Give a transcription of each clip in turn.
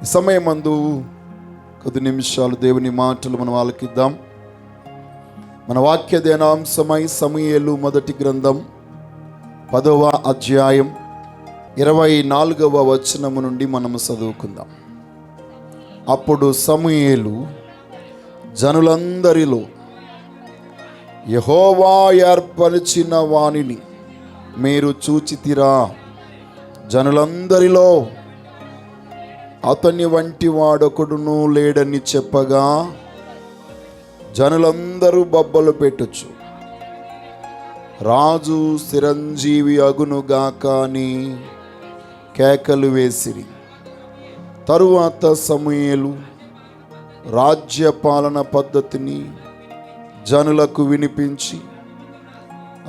సమయమందు కొద్ది నిమిషాలు దేవుని మాటలు మనం ఆలకిద్దాం. మన వాక్య ధ్యానాంశమై సమూయేలు మొదటి గ్రంథం 10వ అధ్యాయం 24వ వచనము నుండి మనము చదువుకుందాం. అప్పుడు సమూయేలు జనులందరిలో యెహోవా ఏర్పరిచిన వానిని మీరు చూచితిరా, జనులందరిలో అతని వంటి వాడొకడును లేడని చెప్పగా జనులందరూ బొబ్బలు పెట్టుచు రాజు చిరంజీవి అగునుగాక అని కేకలు వేసిరి. తరువాత సమూయేలు రాజ్యపాలన పద్ధతిని జనులకు వినిపించి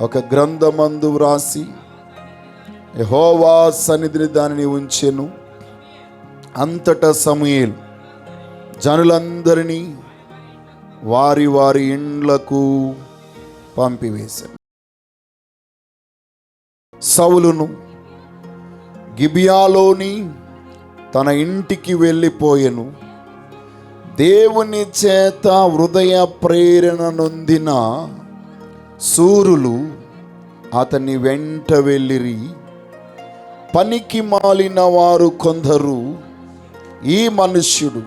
ఒక గ్రంథమందు వ్రాసి యెహోవా సన్నిధిని దానిని ఉంచెను. అంతటా సమూయేలు జనులందరినీ వారి వారి ఇండ్లకు పంపివేశాడు. సౌలును గిబియాలోని తన ఇంటికి వెళ్ళిపోయెను. దేవుని చేత హృదయ ప్రేరణ నొందిన శూరులు అతని వెంట వెళ్ళిరి. పనికి మాలిన వారు కొందరు ఈ మనుష్యుడు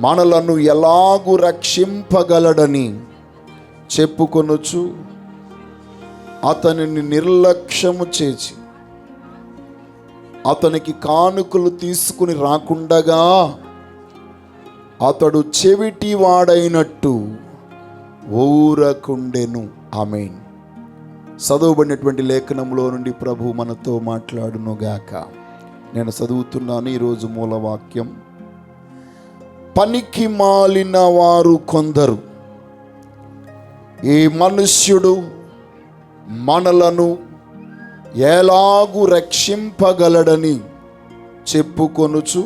మనలను ఎలాగు రక్షింపగలడని చెప్పుకొనుచు అతనిని నిర్లక్ష్యము చేసి అతనికి కానుకలు తీసుకుని రాకుండగా అతడు చెవిటి వాడైనట్టు ఊరకుండెను. ఆమేన్. చదవబడినటువంటి లేఖనంలో నుండి ప్రభు మనతో మాట్లాడునుగాక. నేను చదువుతున్నాను ఈరోజు మూలవాక్యం. పనికి మాలిన వారు కొందరు ఈ మనుష్యుడు మనలను ఎలాగు రక్షింపగలడని చెప్పుకొనుచు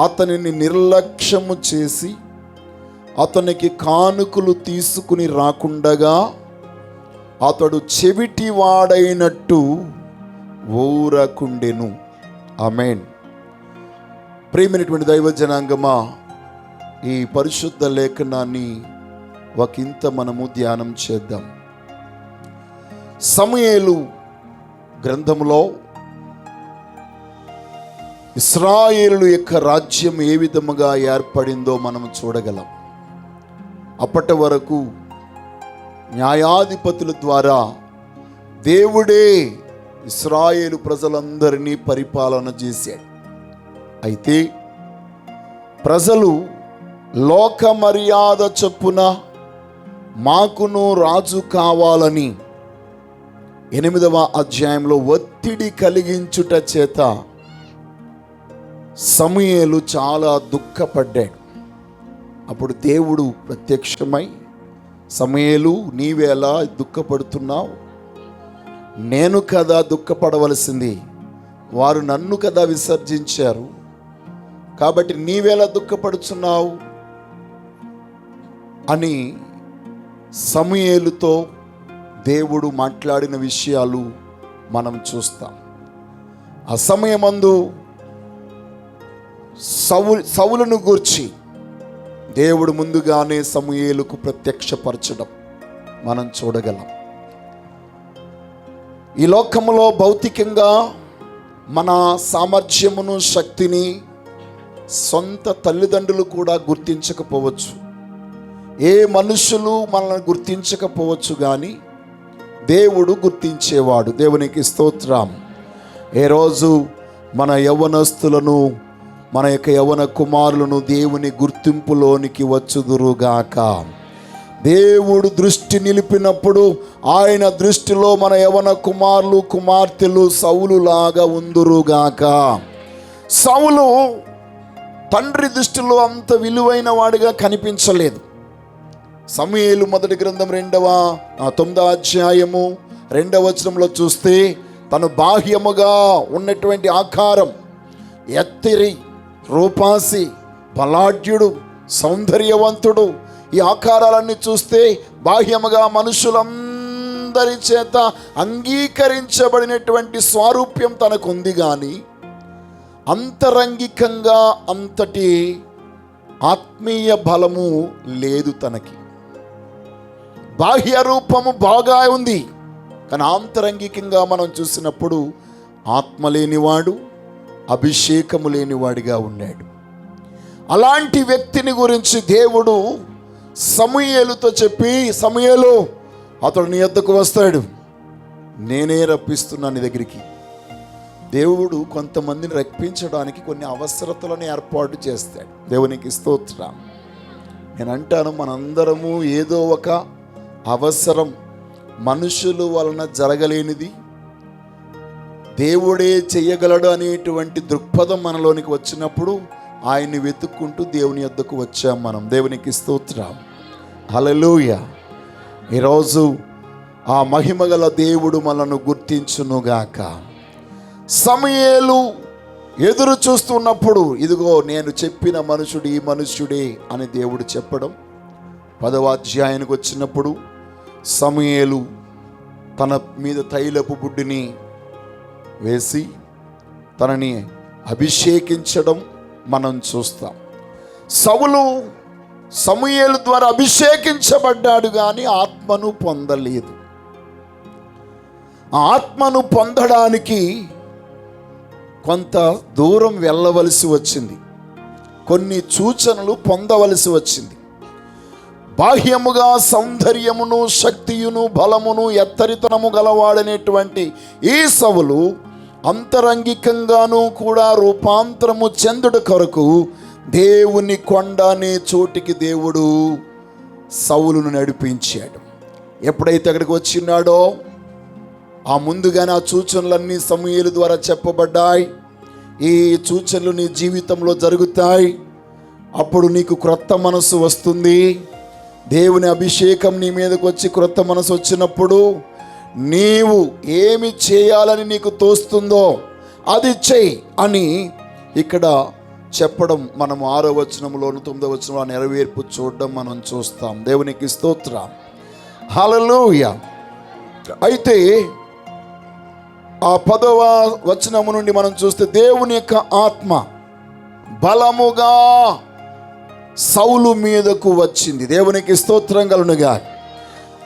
అతనిని నిర్లక్ష్యము చేసి అతనికి కానుకలు తీసుకుని రాకుండగా అతడు చెవిటి వాడైనట్టు ఊరకుండెను. ఆమేన్. ప్రియమైనటువంటి దైవ జనాంగమా, ఈ పరిశుద్ధ లేఖనాన్ని ఒకంత మనము ధ్యానం చేద్దాం. సమూయేలు గ్రంథంలో ఇశ్రాయేలు యొక్క రాజ్యం ఏ విధముగా ఏర్పడిందో మనం చూడగలం. అప్పటి వరకు న్యాయాధిపతుల ద్వారా దేవుడే ఇశ్రాయేలు ప్రజలందరినీ పరిపాలన చేశాడు. అయితే ప్రజలు లోక మర్యాద చొప్పున మాకును రాజు కావాలని 8వ అధ్యాయంలో ఒత్తిడి కలిగించుట చేత సమూయేలు చాలా దుఃఖపడ్డాడు. అప్పుడు దేవుడు ప్రత్యక్షమై, సమూయేలు నీవేలా దుఃఖపడుతున్నావు? నేను కదా దుఃఖపడవలసింది, వారు నన్ను కదా విసర్జించారు, కాబట్టి నీవేలా దుఃఖపడుచున్నావు అని సమూయేలుతో దేవుడు మాట్లాడిన విషయాలు మనం చూస్తాం. ఆ సమయమందు సౌలును గూర్చి దేవుడు ముందుగానే సమూయేలుకు ప్రత్యక్షపరచడం మనం చూడగలం. ఈ లోకములో భౌతికంగా మన సామర్థ్యమును, శక్తిని సొంత తల్లిదండ్రులు కూడా గుర్తించకపోవచ్చు, ఏ మనుషులు మనల్ని గుర్తించకపోవచ్చు, కానీ దేవుడు గుర్తించేవాడు. దేవునికి స్తోత్రం. ఏ రోజు మన యవ్వనస్తులను, మన యొక్క యవ్వన కుమారులను దేవుని గుర్తింపులోనికి వచ్చుదురుగాక. దేవుడు దృష్టి నిలిపినప్పుడు ఆయన దృష్టిలో మన యవ్వన కుమారులు, కుమార్తెలు సౌలులాగా ఉందురుగాక. సౌలు తండ్రి దృష్టిలో అంత విలువైన వాడిగా కనిపించలేదు. సమూయేలు మొదటి గ్రంథం 9వ అధ్యాయము 2వ వచనంలో చూస్తే తను బాహ్యముగా ఉన్నటువంటి ఆకారం, ఎత్తిరి, రూపాసి, బలాఢ్యుడు, సౌందర్యవంతుడు, ఈ ఆకారాలన్నీ చూస్తే బాహ్యముగా మనుషులందరి చేత అంగీకరించబడినటువంటి స్వారూప్యం తనకుంది. కానీ అంతరంగికంగా అంతటి ఆత్మీయ బలము లేదు తనకి. బాహ్య రూపము బాగా ఉంది, కానీ ఆంతరంగికంగా మనం చూసినప్పుడు ఆత్మ లేనివాడు, అభిషేకము లేనివాడిగా ఉన్నాడు. అలాంటి వ్యక్తిని గురించి దేవుడు సమూయేలుతో చెప్పి, సమూయేలు, అతడు నీ యొద్దకు వస్తాడు, నేనే రప్పిస్తున్నాను నీ దగ్గరికి. దేవుడు కొంతమందిని రప్పించడానికి కొన్ని అవసరతలను ఏర్పాటు చేస్తాడు. దేవునికి స్తోత్రం. నేను అంటాను, మనందరము ఏదో ఒక అవసరం, మనుషుల వలన జరగలేనిది దేవుడే చెయ్యగలడు అనేటువంటి దృక్పథం మనలోనికి వచ్చినప్పుడు ఆయన్ని వెతుక్కుంటూ దేవుని యొద్దకు వచ్చాం మనం. దేవునికి స్తోత్రం. హల్లెలూయా. ఈరోజు ఆ మహిమగల దేవుడు మనను గుర్తించునుగాక. సమూయేలు ఎదురు చూస్తున్నప్పుడు, ఇదిగో నేను చెప్పిన మనుషుడు ఈ మనుష్యుడే అని దేవుడు చెప్పడం. 10వ అధ్యాయానికి వచ్చినప్పుడు సమూయేలు తన మీద తైలపు బుడ్డిని వేసి తనని అభిషేకించడం మనం చూస్తాం. సౌలు సమూయేలు ద్వారా అభిషేకించబడ్డాడు, కానీ ఆత్మను పొందలేదు. ఆ ఆత్మను పొందడానికి కొంత దూరం వెళ్ళవలసి వచ్చింది, కొన్ని సూచనలు పొందవలసి వచ్చింది. బాహ్యముగా సౌందర్యమును, శక్తియును, బలమును, ఎత్తరితనము గలవాడనేటువంటి ఈ సౌలు అంతరంగికంగాను కూడా రూపాంతరము చెందుడు కొరకు దేవుని కొండ అనే చోటికి దేవుడు సౌలును నడిపించాడు. ఎప్పుడైతే అక్కడికి వచ్చినాడో ఆ ముందుగానే ఆ సూచనలన్నీ సమూయేలు ద్వారా చెప్పబడ్డాయి. ఈ సూచనలు నీ జీవితంలో జరుగుతాయి. అప్పుడు నీకు క్రొత్త మనసు వస్తుంది. దేవుని అభిషేకం నీ మీదకి వచ్చి క్రొత్త మనసు వచ్చినప్పుడు నీవు ఏమి చేయాలని నీకు తోస్తుందో అది చెయ్యి అని ఇక్కడ చెప్పడం మనం 6వ వచనంలోను 9వ వచనంలో నెరవేర్పు చూడడం మనం చూస్తాం. దేవునికి స్తోత్రం. హల్లెలూయా. అయితే ఆ 10వ వచనము నుండి మనం చూస్తే దేవుని యొక్క ఆత్మ బలముగా సౌలు మీదకు వచ్చింది. దేవునికి స్తోత్రం కలుగునుగా.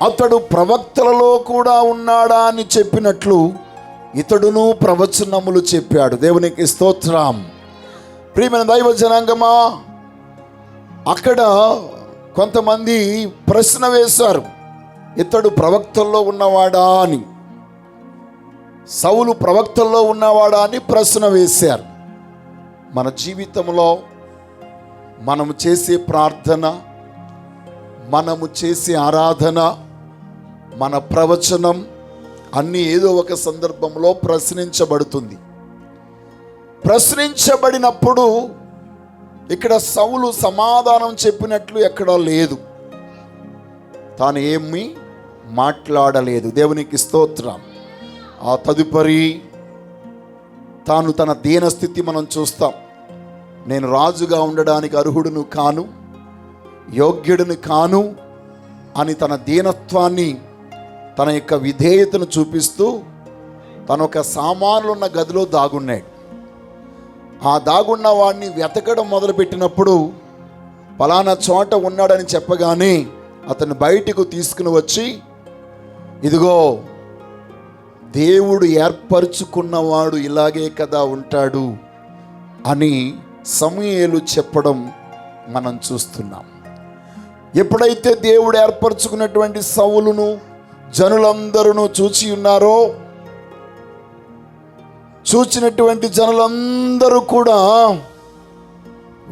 అతడు ప్రవక్తలలో కూడా ఉన్నాడా అని చెప్పినట్లు ఇతడును ప్రవచనములు చెప్పాడు. దేవునికి స్తోత్రం. ప్రియమైన దైవ జనాంగమా, అక్కడ కొంతమంది ప్రశ్న వేశారు, ఇతడు ప్రవక్తల్లో ఉన్నవాడా అని. సౌలు ప్రవక్తల్లో ఉన్నవాడా అని ప్రశ్న వేశారు. మన జీవితంలో మనము చేసే ప్రార్థన, మనము చేసే ఆరాధన, మన ప్రవచనం అన్నీ ఏదో ఒక సందర్భంలో ప్రశ్నించబడుతుంది. ప్రశ్నించబడినప్పుడు ఇక్కడ సౌలు సమాధానం చెప్పినట్లు ఎక్కడా లేదు, తాను ఏమీ మాట్లాడలేదు. దేవునికి స్తోత్రం. ఆ తదుపరి తాను తన దీనస్థితి మనం చూస్తాం. నేను రాజుగా ఉండడానికి అర్హుడును కాను, యోగ్యుడిని కాను అని తన దీనత్వాన్ని, తన యొక్క విధేయతను చూపిస్తూ తను ఒక సామాన్లున్న గదిలో దాగున్నాడు. ఆ దాగున్న వాడిని వెతకడం మొదలుపెట్టినప్పుడు పలానా చోట ఉన్నాడని చెప్పగానే అతన్ని బయటకు తీసుకుని వచ్చి, ఇదిగో దేవుడు ఏర్పరచుకున్నవాడు ఇలాగే కదా ఉంటాడు అని సమూయేలు చెప్పడం మనం చూస్తున్నాం. ఎప్పుడైతే దేవుడు ఏర్పరచుకున్నటువంటి సౌలును జనులందరూ చూచి ఉన్నారో, చూచినటువంటి జనులందరూ కూడా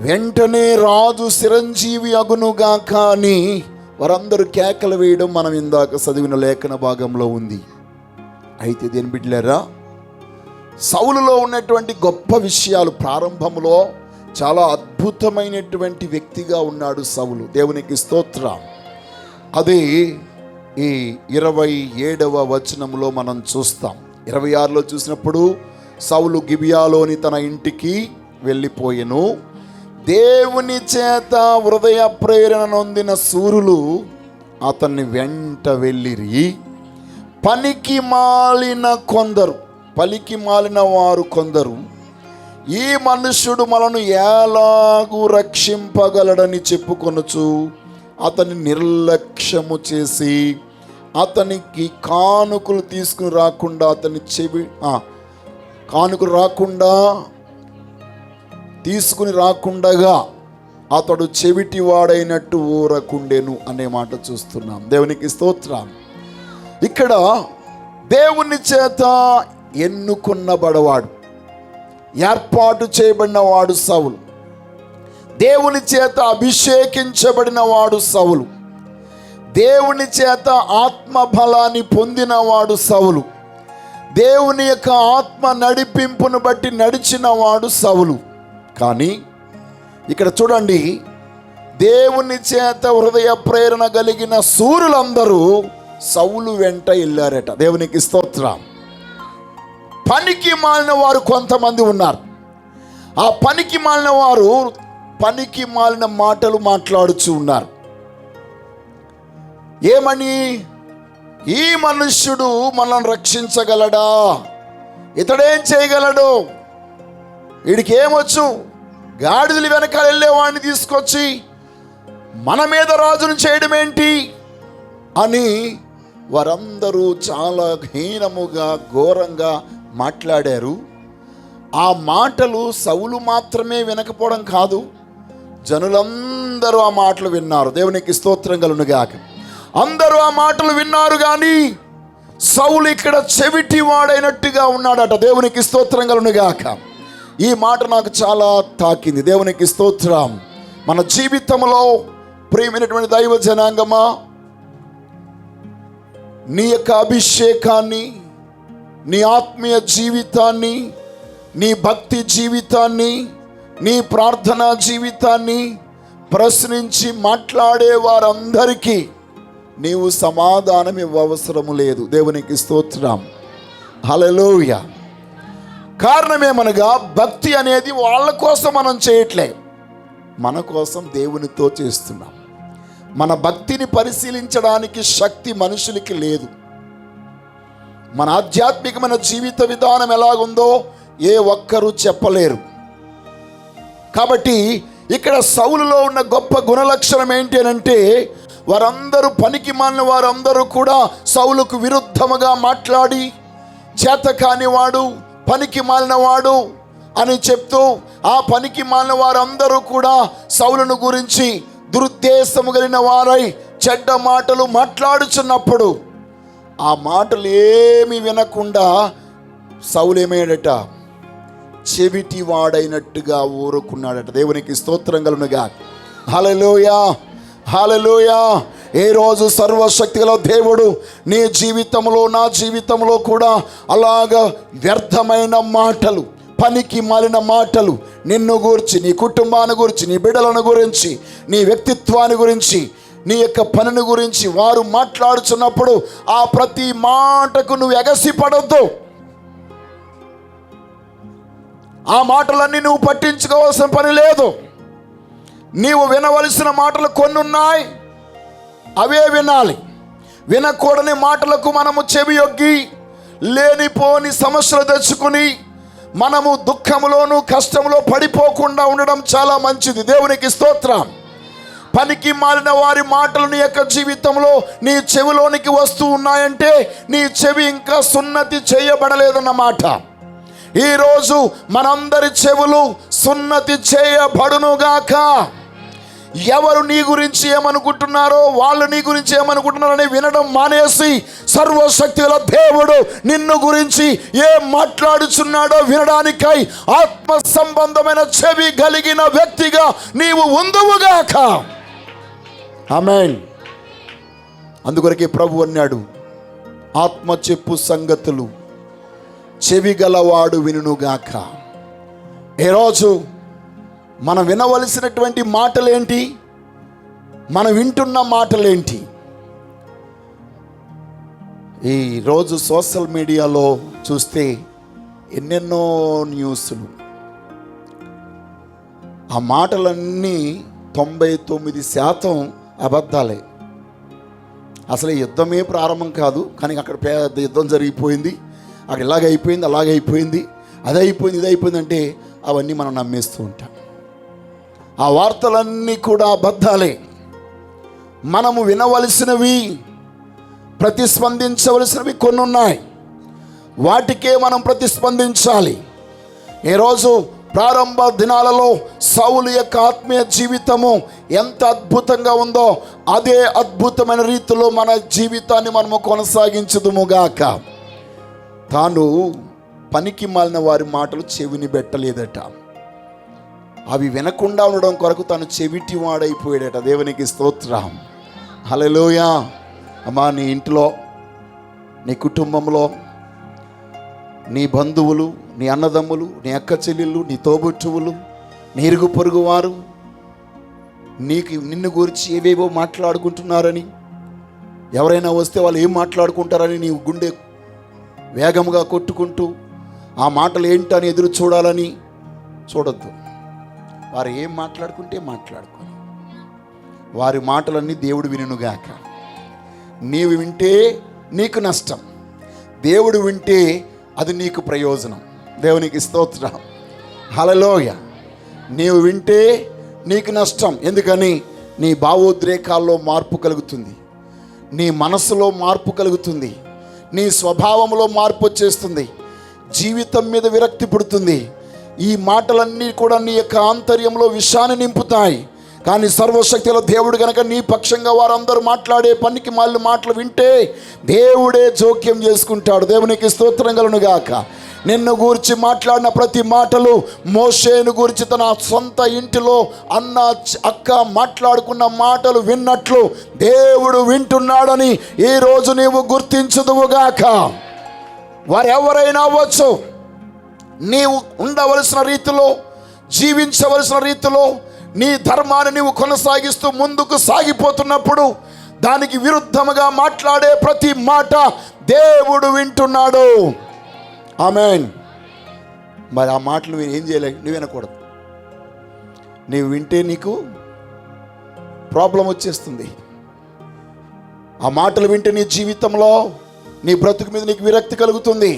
వెంటనే రాజు చిరంజీవి అగునుగాక అని వారందరూ కేకలు వేయడం మనం ఇందాక చదివిన లేఖన భాగంలో ఉంది. అయితే దేని బిడ్డలారా, సౌలులో ఉన్నటువంటి గొప్ప విషయాలు, ప్రారంభంలో చాలా అద్భుతమైనటువంటి వ్యక్తిగా ఉన్నాడు సౌలు. దేవునికి స్తోత్రం. అది ఈ 27వ వచనంలో మనం చూస్తాం. 26లో చూసినప్పుడు సౌలు గిబియాలోని తన ఇంటికి వెళ్ళిపోయెను. దేవుని చేత హృదయ ప్రేరణ నొందిన శూరులు అతన్ని వెంట వెళ్ళిరి. పనికి మాలిన వారు కొందరు ఈ మనుష్యుడు మనను ఎలాగూ రక్షింపగలడని చెప్పుకొనుచు అతన్ని నిర్లక్ష్యము చేసి అతనికి కానుకలు తీసుకుని రాకుండా తీసుకుని రాకుండగా అతడు చెవిటివాడైనట్టు ఊరకుండెను అనే మాట చూస్తున్నాం. దేవునికి స్తోత్రం. ఇక్కడ దేవుని చేత ఎన్నుకున్నబడవాడు, ఏర్పాటు చేయబడిన వాడు సౌలు. దేవుని చేత అభిషేకించబడిన వాడు సౌలు. దేవుని చేత ఆత్మబలాన్ని పొందినవాడు సౌలు. దేవుని యొక్క ఆత్మ నడిపింపును బట్టి నడిచిన వాడు సౌలు. కానీ ఇక్కడ చూడండి, దేవుని చేత హృదయ ప్రేరణ కలిగిన శూరులందరూ సౌలు వెంట వెళ్ళారట. దేవునికి స్తోత్రం. పనికి మాలిన వారు కొంతమంది ఉన్నారు. ఆ పనికి మాలిన వారు పనికి మాలిన మాటలు మాట్లాడుచూ ఉన్నారు. ఏమని? ఈ మనుష్యుడు మనల్ని రక్షించగలడా? ఇతడేం చేయగలడు? వీడికి ఏమొచ్చు? గాడిదలు వెనకాల వెళ్ళేవాడిని తీసుకొచ్చి మన మీద రాజును చేయడం ఏంటి అని వారందరూ చాలా హీనముగా ఘోరంగా మాట్లాడారు. ఆ మాటలు సౌలు మాత్రమే వినకపోవడం కాదు, జనులందరూ ఆ మాటలు విన్నారు. దేవునికి స్తోత్రం కలుగునుగాక. అందరూ ఆ మాటలు విన్నారు, కానీ సౌలు ఇక్కడ చెవిటి వాడైనట్టుగా ఉన్నాడట. దేవునికి స్తోత్రం కలుగునుగాక. ఈ మాట నాకు చాలా తాకింది. దేవునికి స్తోత్రం. మన జీవితంలో ప్రియమైనటువంటి దైవ జనాంగమా, నీ యొక్క అభిషేకాన్ని, నీ ఆత్మీయ జీవితాన్ని, నీ భక్తి జీవితాన్ని, నీ ప్రార్థనా జీవితాన్ని ప్రశ్నించి మాట్లాడే వారందరికీ నీవు సమాధానం ఇవ్వవసరము లేదు. దేవునికి స్తోత్రం. హల్లెలూయా. కారణమేమనగా, భక్తి అనేది వాళ్ళ కోసం మనం చేయట్లే, మన కోసం దేవునితో చేస్తున్నాం. మన భక్తిని పరిశీలించడానికి శక్తి మనుషులకి లేదు. మన ఆధ్యాత్మికమైన జీవిత విధానం ఎలాగుందో ఏ ఒక్కరూ చెప్పలేరు. కాబట్టి ఇక్కడ సౌలులో ఉన్న గొప్ప గుణలక్షణం ఏంటి అంటే, వారందరూ పనికి మాలిన వారందరూ కూడా సౌలుకు విరుద్ధముగా మాట్లాడి, చేతకానివాడు, పనికి మాలినవాడు అని చెప్తూ ఆ పనికి మాలిన వారందరూ కూడా సౌలును గురించి దురుద్దేశము కలిగిన వారై చెడ్డ మాటలు మాట్లాడుచున్నప్పుడు ఆ మాటలు ఏమి వినకుండా సౌలు ఏమయ్యాడట? చెవిటి వాడైనట్టుగా ఊరుకున్నాడట. దేవునికి స్తోత్రం కలుగునుగాక. హల్లెలూయా, హల్లెలూయా. ఏ రోజు సర్వశక్తిగల దేవుడు నీ జీవితంలో, నా జీవితంలో కూడా అలాగ వ్యర్థమైన మాటలు, పనికి మాలిన మాటలు నిన్ను గురించి, నీ కుటుంబాన్ని గురించి, నీ బిడ్డలను గురించి, నీ వ్యక్తిత్వాన్ని గురించి, నీ యొక్క పనిని గురించి వారు మాట్లాడుచున్నప్పుడు ఆ ప్రతి మాటకు నువ్వు ఎగసిపడొద్దు. ఆ మాటలన్నీ నువ్వు పట్టించుకోవాల్సిన పని లేదు. నీవు వినవలసిన మాటలు కొన్ని ఉన్నాయి, అవే వినాలి. వినకూడని మాటలకు మనము చెవియొగ్గి లేనిపోని సమస్యలు తెచ్చుకుని మనము దుఃఖములోను కష్టములో పడిపోకుండా ఉండడం చాలా మంచిది. దేవునికి స్తోత్రం. పనికి మాలిన వారి మాటలు నీ యొక్క జీవితంలో నీ చెవిలోనికి వస్తూ ఉన్నాయంటే నీ చెవి ఇంకా సున్నతి చేయబడలేదన్నమాట. ఈరోజు మనందరి చెవులు సున్నతి చేయబడునుగాక. ఎవరు నీ గురించి ఏమనుకుంటున్నారో, వాళ్ళు నీ గురించి ఏమనుకుంటున్నారని వినడం మానేసి, సర్వశక్తిగల దేవుడు నిన్ను గురించి ఏం మాట్లాడుచున్నాడో వినడానికై ఆత్మ సంబంధమైన చెవి కలిగిన వ్యక్తిగా నీవు ఉందువుగాక. ఆమేన్. అందుకొరకే ప్రభు అన్నాడు, ఆత్మ చెప్పు సంగతులు చెవి గలవాడు వినుగాక. ఈరోజు మనం వినవలసినటువంటి మాటలేంటి? మనం వింటున్న మాటలేంటి? ఈరోజు సోషల్ మీడియాలో చూస్తే ఎన్నెన్నో న్యూస్లు, ఆ మాటలన్నీ 99% అబద్ధాలే. అసలు యుద్ధమే ప్రారంభం కాదు, కానీ అక్కడ పెద్ద యుద్ధం జరిగిపోయింది, అక్కడ ఇలాగైపోయింది, అలాగైపోయింది, అది అయిపోయింది, ఇది అయిపోయింది అంటే అవన్నీ మనం నమ్మేస్తూ ఉంటాం. ఆ వార్తలన్నీ కూడా అబద్ధాలే. మనము వినవలసినవి, ప్రతిస్పందించవలసినవి కొన్ని ఉన్నాయి. వాటికే మనం ప్రతిస్పందించాలి. ఈరోజు ప్రారంభ దినాలలో సౌలు యొక్క ఆత్మీయ జీవితము ఎంత అద్భుతంగా ఉందో అదే అద్భుతమైన రీతిలో మన జీవితాన్ని మనము కొనసాగించుదుముగాక. తాను పనికి మాలిన వారి మాటలు చెవిని పెట్టలేదట. అవి వినకుండా ఉండడం కొరకు తాను చెవిటి వాడైపోయాడట. దేవునికి స్తోత్రం. హల్లెలూయా. అమ్మా, నీ ఇంట్లో, నీ కుటుంబంలో, నీ బంధువులు, నీ అన్నదమ్ములు, నీ అక్క చెల్లెళ్ళు, నీ తోబుట్టువులు, నీ ఇరుగు పొరుగు వారు నిన్ను గురించి ఏవేవో మాట్లాడుకుంటున్నారని, ఎవరైనా వస్తే వాళ్ళు ఏం మాట్లాడుకుంటారని నీ గుండె వేగంగా కొట్టుకుంటూ ఆ మాటలు ఏంటని ఎదురు చూడాలని చూడొద్దు. వారు ఏం మాట్లాడుకుంటే మాట్లాడుకోని, వారి మాటలన్నీ దేవుడు వినుగాక. నీవు వింటే నీకు నష్టం, దేవుడు వింటే అది నీకు ప్రయోజనం. దేవునికి స్తోత్రం. హల్లెలూయా. నీవు వింటే నీకు నష్టం. ఎందుకని? నీ భావోద్రేకాల్లో మార్పు కలుగుతుంది, నీ మనసులో మార్పు కలుగుతుంది, నీ స్వభావంలో మార్పు వచ్చేస్తుంది, జీవితం మీద విరక్తి పుడుతుంది. ఈ మాటలన్నీ కూడా నీ యొక్క ఆంతర్యంలో విషాన్ని నింపుతాయి. కానీ సర్వశక్తిలో దేవుడు కనుక నీ పక్షంగా వారందరూ మాట్లాడే పనికి మాలిన మాటలు వింటే దేవుడే జోక్యం చేసుకుంటాడు. దేవునికి స్తోత్రం కలుగునుగాక. నిన్ను గూర్చి మాట్లాడిన ప్రతి మాటలు మోషేను గూర్చి తన సొంత ఇంటిలో అన్న అక్క మాట్లాడుకున్న మాటలు విన్నట్లు దేవుడు వింటున్నాడని ఈరోజు నీవు గుర్తించుదువుగాక. వారెవరైనా అవ్వచ్చు, నీవు ఉండవలసిన రీతిలో, జీవించవలసిన రీతిలో నీ ధర్మాన్ని నీవు కొనసాగిస్తూ ముందుకు సాగిపోతున్నప్పుడు దానికి విరుద్ధముగా మాట్లాడే ప్రతి మాట దేవుడు వింటున్నాడు. ఆమేన్. మరి ఆ మాటలు ఏం చేయలేవు, నువ్వు వినకూడదు. నీవు వింటే నీకు ప్రాబ్లం వచ్చేస్తుంది. ఆ మాటలు వింటే నీ జీవితంలో, నీ బ్రతుకు మీద నీకు విరక్తి కలుగుతుంది,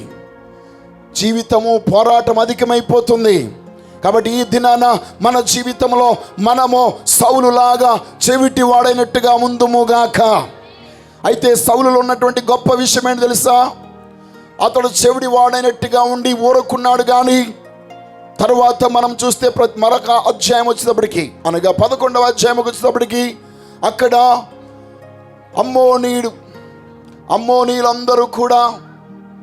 జీవితము పోరాటం అధికమైపోతుంది. కాబట్టి ఈ దినాన మన జీవితంలో మనము సౌలులాగా చెవిటి వాడైనట్టుగా ముందుముగాక. అయితే సౌలులో ఉన్నటువంటి గొప్ప విషయం ఏంటి తెలుసా? అతడు చెవిటి వాడైనట్టుగా ఉండి ఊరుకున్నాడు. కానీ తర్వాత మనం చూస్తే మరొక అధ్యాయం వచ్చేటప్పటికి, అనగా 11వ అధ్యాయంకి వచ్చేటప్పటికి అక్కడ అమ్మోనీయులందరూ కూడా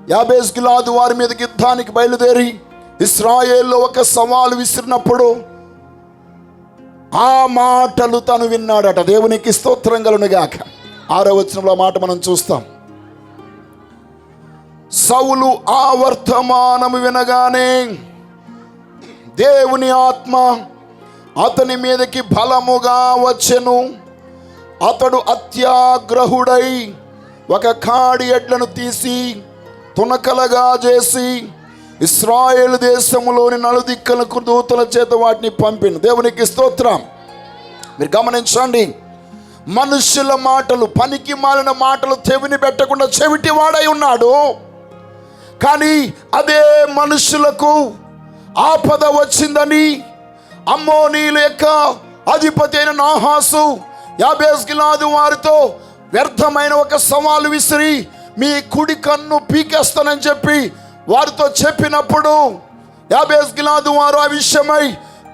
యాబేష్ గిలాదు వారి మీదకి యుద్ధానికి బయలుదేరి ఇశ్రాయేల్లో ఒక సవాలు విసిరినప్పుడు ఆ మాటలు తను విన్నాడట. దేవునికి స్తోత్రం కలుగునుగాక. 6వ వచనంలో మాట మనం చూస్తాం. సౌలు ఆ వర్తమానము వినగానే దేవుని ఆత్మ అతని మీదకి బలముగా వచ్చెను. అతడు అత్యాగ్రహుడై ఒక కాడి ఎడ్లను తీసి తునకలుగా చేసి ఇశ్రాయేలు దేశములోని నలుదిక్కలకు దూతల చేత వాటిని పంపిన. దేవునికి స్తోత్రం. మీరు గమనించండి, మనుషుల మాటలు, పనికి మాలిన మాటలు చెవిని పెట్టకుండా చెవిటి వాడై ఉన్నాడు. కానీ అదే మనుషులకు ఆపద వచ్చిందని అమ్మోనీయుల యొక్క అధిపతి అయిన నాహాసు యాబేష్ గిలాదు వారితో వ్యర్థమైన ఒక సవాలు విసిరి మీ కుడి కన్ను పీకేస్తానని చెప్పి వారితో చెప్పినప్పుడు యాబేష్ గిలాదు వారు ఆ విషయమై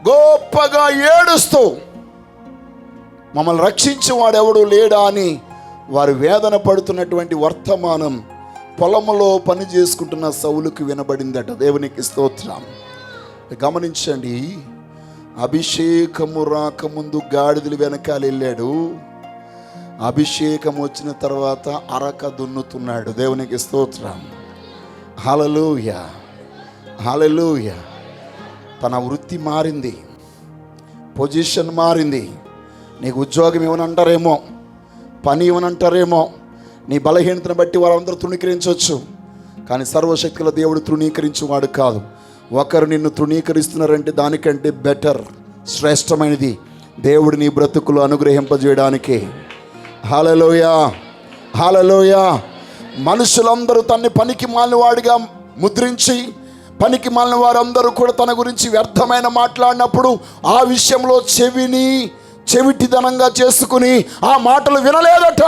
గొప్పగా ఏడుస్తూ మమ్మల్ని రక్షించేవాడెవడు లేడా అని వారు వేదన పడుతున్నటువంటి వర్తమానం పొలములో పని చేసుకుంటున్న సౌలుకు వినబడిందట. దేవునికి స్తోత్రం. గమనించండి, అభిషేకము రాకముందు గాడిదలు వెనకాల వెళ్ళాడు, అభిషేకం వచ్చిన తర్వాత అరక దున్నుతున్నాడు. దేవునికి స్తోత్రం. హల్లెలూయా, హల్లెలూయా. తన వృత్తి మారింది, పొజిషన్ మారింది. నీకు ఉద్యోగం ఏమనంటారేమో, పని ఏమనంటారేమో, నీ బలహీనతను బట్టి వారందరూ తృణీకరించవచ్చు. కానీ సర్వశక్తిలో దేవుడు తృణీకరించేవాడు కాదు. ఒకరు నిన్ను తృణీకరిస్తున్నారంటే దానికంటే బెటర్, శ్రేష్టమైనది దేవుడు నీ బ్రతుకులు అనుగ్రహింపజేయడానికి. హల్లెలూయా, హల్లెలూయా. మనుషులందరూ తన్ని పనికి మాలినవాడిగా ముద్రించి పనికి మాలిన వారందరూ కూడా తన గురించి వ్యర్థమైన మాట్లాడినప్పుడు ఆ విషయంలో చెవిటిదనంగా చేసుకుని ఆ మాటలు వినలేదట.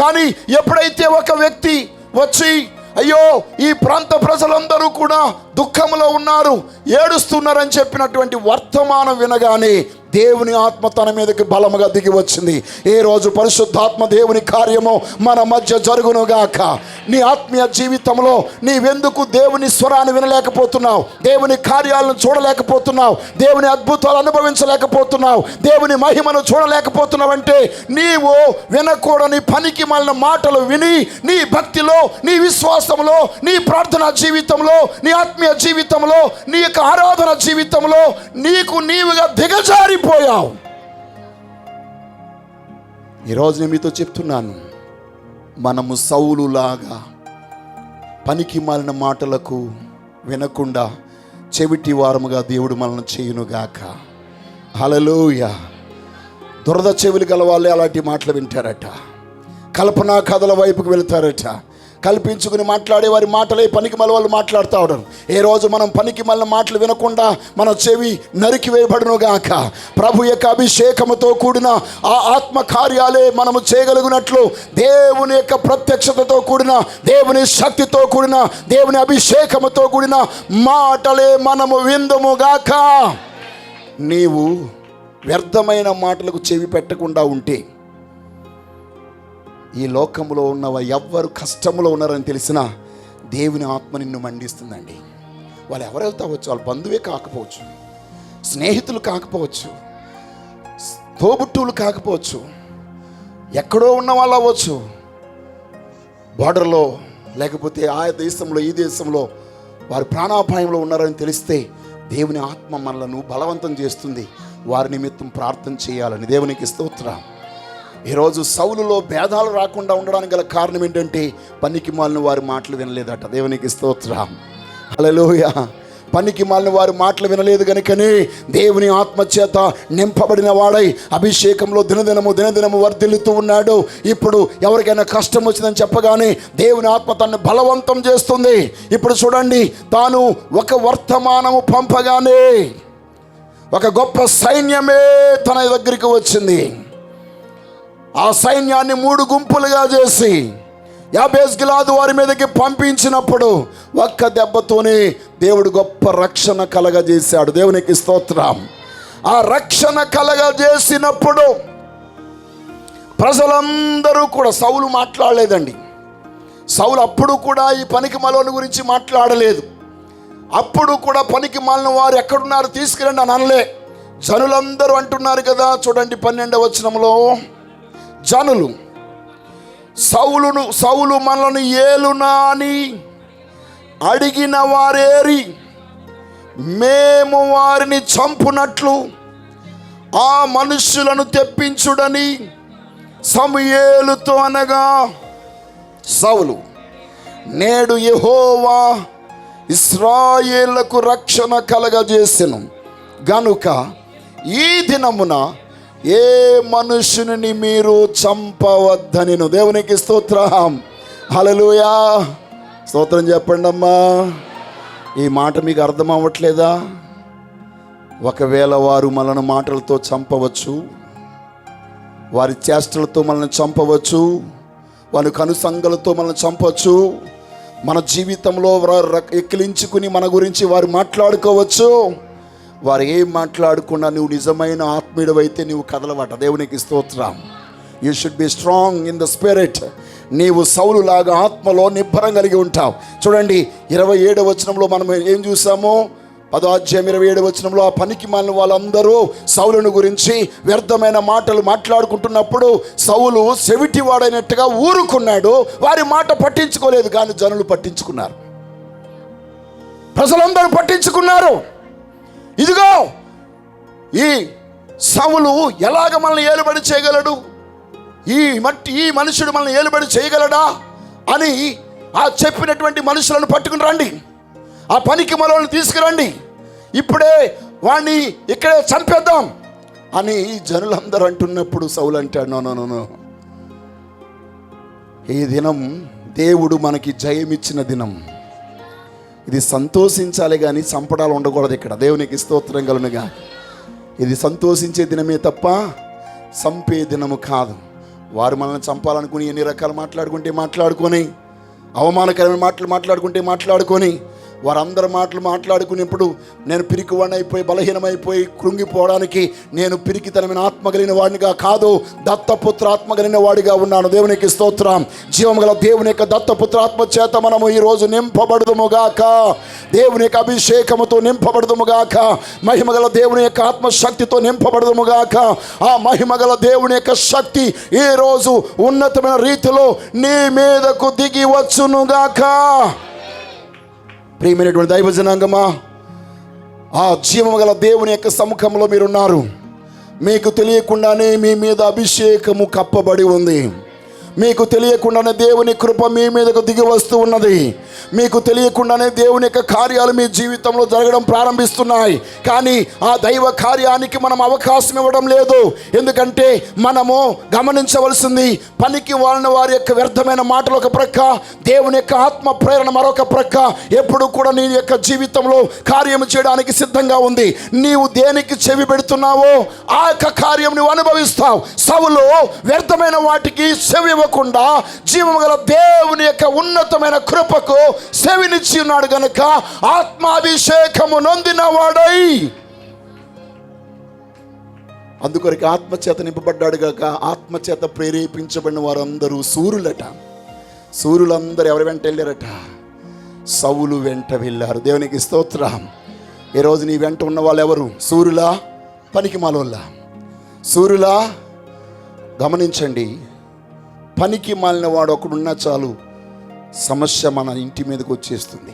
కానీ ఎప్పుడైతే ఒక వ్యక్తి వచ్చి, అయ్యో ఈ ప్రాంత ప్రజలందరూ కూడా దుఃఖంలో ఉన్నారు, ఏడుస్తున్నారని చెప్పినటువంటి వర్తమానం వినగానే దేవుని ఆత్మ తన మీదకి బలముగా దిగి వచ్చింది. ఏ రోజు పరిశుద్ధాత్మ దేవుని కార్యము మన మధ్య జరుగునుగాక. నీ ఆత్మీయ జీవితంలో నీవెందుకు దేవుని స్వరాన్ని వినలేకపోతున్నావు, దేవుని కార్యాలను చూడలేకపోతున్నావు, దేవుని అద్భుతాలు అనుభవించలేకపోతున్నావు, దేవుని మహిమను చూడలేకపోతున్నావు అంటే నీవు వినకూడని పనికి మాలిన మాటలు విని నీ భక్తిలో, నీ విశ్వాసంలో, నీ ప్రార్థనా జీవితంలో, నీ ఆత్మీయ జీవితంలో, నీ యొక్క ఆరాధన జీవితంలో నీకు నీవుగా దిగజారిపోయావు. ఈరోజు నేను మీతో చెప్తున్నాను, మనము సౌలులాగా పనికి మాలిన మాటలకు వినకుండా చెవిటి వారముగా దేవుడు మనల్ని చేయునుగాక. హల్లెలూయా. దురద చెవులు గల వాళ్ళే అలాంటి మాటలు వింటారట, కల్పనా కథల వైపుకు వెళ్తారట. కల్పించుకుని మాట్లాడే వారి మాటలే పనికి మళ్ళీ వాళ్ళు మాట్లాడుతూ ఉంటారు. ఏ రోజు మనం పనికి మళ్ళీ మాటలు వినకుండా మన చెవి నరికి వేయబడునుగాక. ప్రభు యొక్క అభిషేకముతో కూడిన ఆ ఆత్మ కార్యాలే మనము చేయగలిగినట్లు, దేవుని యొక్క ప్రత్యక్షతతో కూడిన, దేవుని శక్తితో కూడిన, దేవుని అభిషేకముతో కూడిన మాటలే మనము విందుముగాక. నీవు వ్యర్థమైన మాటలకు చెవి పెట్టకుండా ఉంటే ఈ లోకంలో ఉన్న ఎవ్వరు కష్టంలో ఉన్నారని తెలిసినా దేవుని ఆత్మ నిన్ను మండిస్తుందండి. వాళ్ళు ఎవరు వెళ్తావచ్చు, వాళ్ళ బంధువే కాకపోవచ్చు, స్నేహితులు కాకపోవచ్చు, తోబుట్టువులు కాకపోవచ్చు, ఎక్కడో ఉన్న వాళ్ళు అవ్వచ్చు, బార్డర్లో లేకపోతే ఆ దేశంలో ఈ దేశంలో వారు ప్రాణాపాయంలో ఉన్నారని తెలిస్తే దేవుని ఆత్మ మనలను బలవంతం చేస్తుంది వారి నిమిత్తం ప్రార్థన చేయాలని. దేవునికి స్తోత్రం. ఈరోజు సౌలులో భేదాలు రాకుండా ఉండడానికి గల కారణం ఏంటంటే పనికి మాలిన వారి మాటలు వినలేదట. దేవునికి స్తోత్రం. హల్లెలూయా. పనికి మాలిన వారి మాటలు వినలేదు కనుకనే దేవుని ఆత్మచేత నింపబడిన వాడై అభిషేకంలో దినదినము వర్ధిల్లుతూ ఉన్నాడు. ఇప్పుడు ఎవరికైనా కష్టం వచ్చిందని చెప్పగానే దేవుని ఆత్మ తనను బలవంతం చేస్తుంది. ఇప్పుడు చూడండి, తాను ఒక వర్తమానము పంపగానే ఒక గొప్ప సైన్యమే తన దగ్గరికి వచ్చింది. ఆ సైన్యాన్ని 3 గుంపులుగా చేసి యాబేష్ గిలాదు వారి మీదకి పంపించినప్పుడు ఒక్క దెబ్బతోనే దేవుడు గొప్ప రక్షణ కలగజేశాడు. దేవునికి స్తోత్రం. ఆ రక్షణ కలగజేసినప్పుడు ప్రజలందరూ కూడా, సౌలు మాట్లాడలేదండి. సౌలు అప్పుడు కూడా ఈ పనికి మాలోని గురించి మాట్లాడలేదు. అప్పుడు కూడా పనికి మాలిన వారు ఎక్కడున్నారు తీసుకురండి అని అనలే. జనులందరూ అంటున్నారు కదా, చూడండి 12వ వచనంలో, జనులు సౌలు మనల్ని ఏలునా అని అడిగిన వారేరి మేము వారిని చంపునట్లు ఆ మనుష్యులను తెప్పించుడని సమూయేలుతో అనగా, సౌలు నేడు యెహోవా ఇశ్రాయేలుకు రక్షణ కలగజేసెను గనుక ఈ దినమున ఏ మనుషుని మీరు చంపవద్దనెను. దేవునికి స్తోత్రం. హల్లెలూయా. స్తోత్రం చెప్పండి అమ్మా. ఈ మాట మీకు అర్థం అవ్వట్లేదా? ఒకవేళ వారు మనల్ని మాటలతో చంపవచ్చు, వారి చేష్టలతో మనల్ని చంపవచ్చు, వారి కనుసంగలతో మనల్ని చంపవచ్చు, మన జీవితంలో ఎక్కిలించుకుని మన గురించి వారు మాట్లాడుకోవచ్చు. వారు ఏం మాట్లాడకుండా నువ్వు నిజమైన ఆత్మీయుడవైతే నువ్వు కదలవట. దేవునికి స్తోత్రం. You should be strong in the spirit. నీవు సౌలు లాగా ఆత్మలో నిబ్బరం కలిగి ఉంటావు. చూడండి 27వ వచనంలో మనం ఏం చూసామో, 10వ అధ్యాయం 27వ వచనంలో ఆ పనికి మాలిన వాళ్ళందరూ సౌలును గురించి వ్యర్థమైన మాటలు మాట్లాడుకుంటున్నప్పుడు సౌలు చెవిటివాడైనట్టుగా ఊరుకున్నాడు. వారి మాట పట్టించుకోలేదు. కానీ జనులు పట్టించుకున్నారు, ప్రజలందరూ పట్టించుకున్నారు. ఇదిగో ఈ సౌలు ఎలాగ మనల్ని ఏలుబడి చేయగలడు, ఈ మనుషుడు మనల్ని ఏలుబడి చేయగలడా అని ఆ చెప్పినటువంటి మనుషులను పట్టుకుని రండి, ఆ పనికి మనల్ని తీసుకురండి, ఇప్పుడే వాణ్ణి ఇక్కడే చంపేద్దాం అని జనులందరూ అంటున్నప్పుడు సౌలు అంటాడు, నో, ఈ దినం దేవుడు మనకి జయమిచ్చిన దినం. ఇది సంతోషించాలి కానీ చంపడాలు ఉండకూడదు. ఇక్కడ దేవునికి స్తోత్రం కలుగునుగా. ఇది సంతోషించే దినమే తప్ప చంపే దినము కాదు. వారు మనల్ని చంపాలనుకుని ఎన్ని రకాలు మాట్లాడుకొని, అవమానకరమైన మాటలు మాట్లాడుకొని, వారందరి మాటలు మాట్లాడుకునేప్పుడు నేను పిరికివాడిని అయిపోయి, బలహీనమైపోయి, కృంగిపోవడానికి నేను పిరికితనమైన ఆత్మ కలిగిన వాడినిగా కాదు, దత్తపుత్ర ఆత్మ కలిగిన వాడిగా ఉన్నాను. దేవునికి స్తోత్రం. జీవం గల దేవుని యొక్క దత్తపుత్ర ఆత్మ చేత మనము ఈరోజు నింపబడుదుముగాక. దేవుని యొక్క అభిషేకముతో నింపబడుదుముగాక. మహిమగల దేవుని యొక్క ఆత్మశక్తితో నింపబడుదుముగాక. ఆ మహిమగల దేవుని యొక్క శక్తి ఈరోజు ఉన్నతమైన రీతిలో నీ మీదకు దిగి వచ్చునుగాక. ప్రియమైనటువంటి దైవ జనాంగమా, ఆ జీవము గల దేవుని యొక్క సముఖంలో మీరున్నారు. మీకు తెలియకుండానే మీ మీద అభిషేకము కప్పబడి ఉంది. మీకు తెలియకుండానే దేవుని కృప మీ మీదకు దిగి వస్తూ ఉన్నది. మీకు తెలియకుండానే దేవుని యొక్క కార్యాలు మీ జీవితంలో జరగడం ప్రారంభిస్తున్నాయి. కానీ ఆ దైవ కార్యానికి మనం అవకాశం ఇవ్వడం లేదు. ఎందుకంటే మనము గమనించవలసింది, పనికి వాళ్ళని వారి యొక్క వ్యర్థమైన మాటలు ఒక ప్రక్క, దేవుని యొక్క ఆత్మ ప్రేరణ మరొక ప్రక్క ఎప్పుడు కూడా నీ యొక్క జీవితంలో కార్యం చేయడానికి సిద్ధంగా ఉంది. నీవు దేనికి చెవి పెడుతున్నావో ఆ యొక్క కార్యం నువ్వు అనుభవిస్తావు. సౌలు వ్యర్థమైన వాటికి చెవి ఇవ్వకుండా జీవము గల దేవుని యొక్క ఉన్నతమైన కృపకు సెవినిచ్చి ఉన్నాడు గనుక ఆత్మాభిషేకము నొందిన వాడై, అందుకొరకు ఆత్మచేత నింపబడ్డాడు గాక. ఆత్మచేత ప్రేరేపించబడిన వారందరూ సూరులట. సూరులందరూ ఎవరి వెంట వెళ్ళారట? సౌలు వెంట వెళ్ళారు. దేవునికి స్తోత్రం. ఈరోజు నీ వెంట ఉన్న వాళ్ళు ఎవరు? సూరులా, పనికి మాలోళ్ళ? సూరులా? గమనించండి, పనికి మాలిన వాడు ఒకడున్నా చాలు, సమస్య మన ఇంటి మీదకి వచ్చేస్తుంది.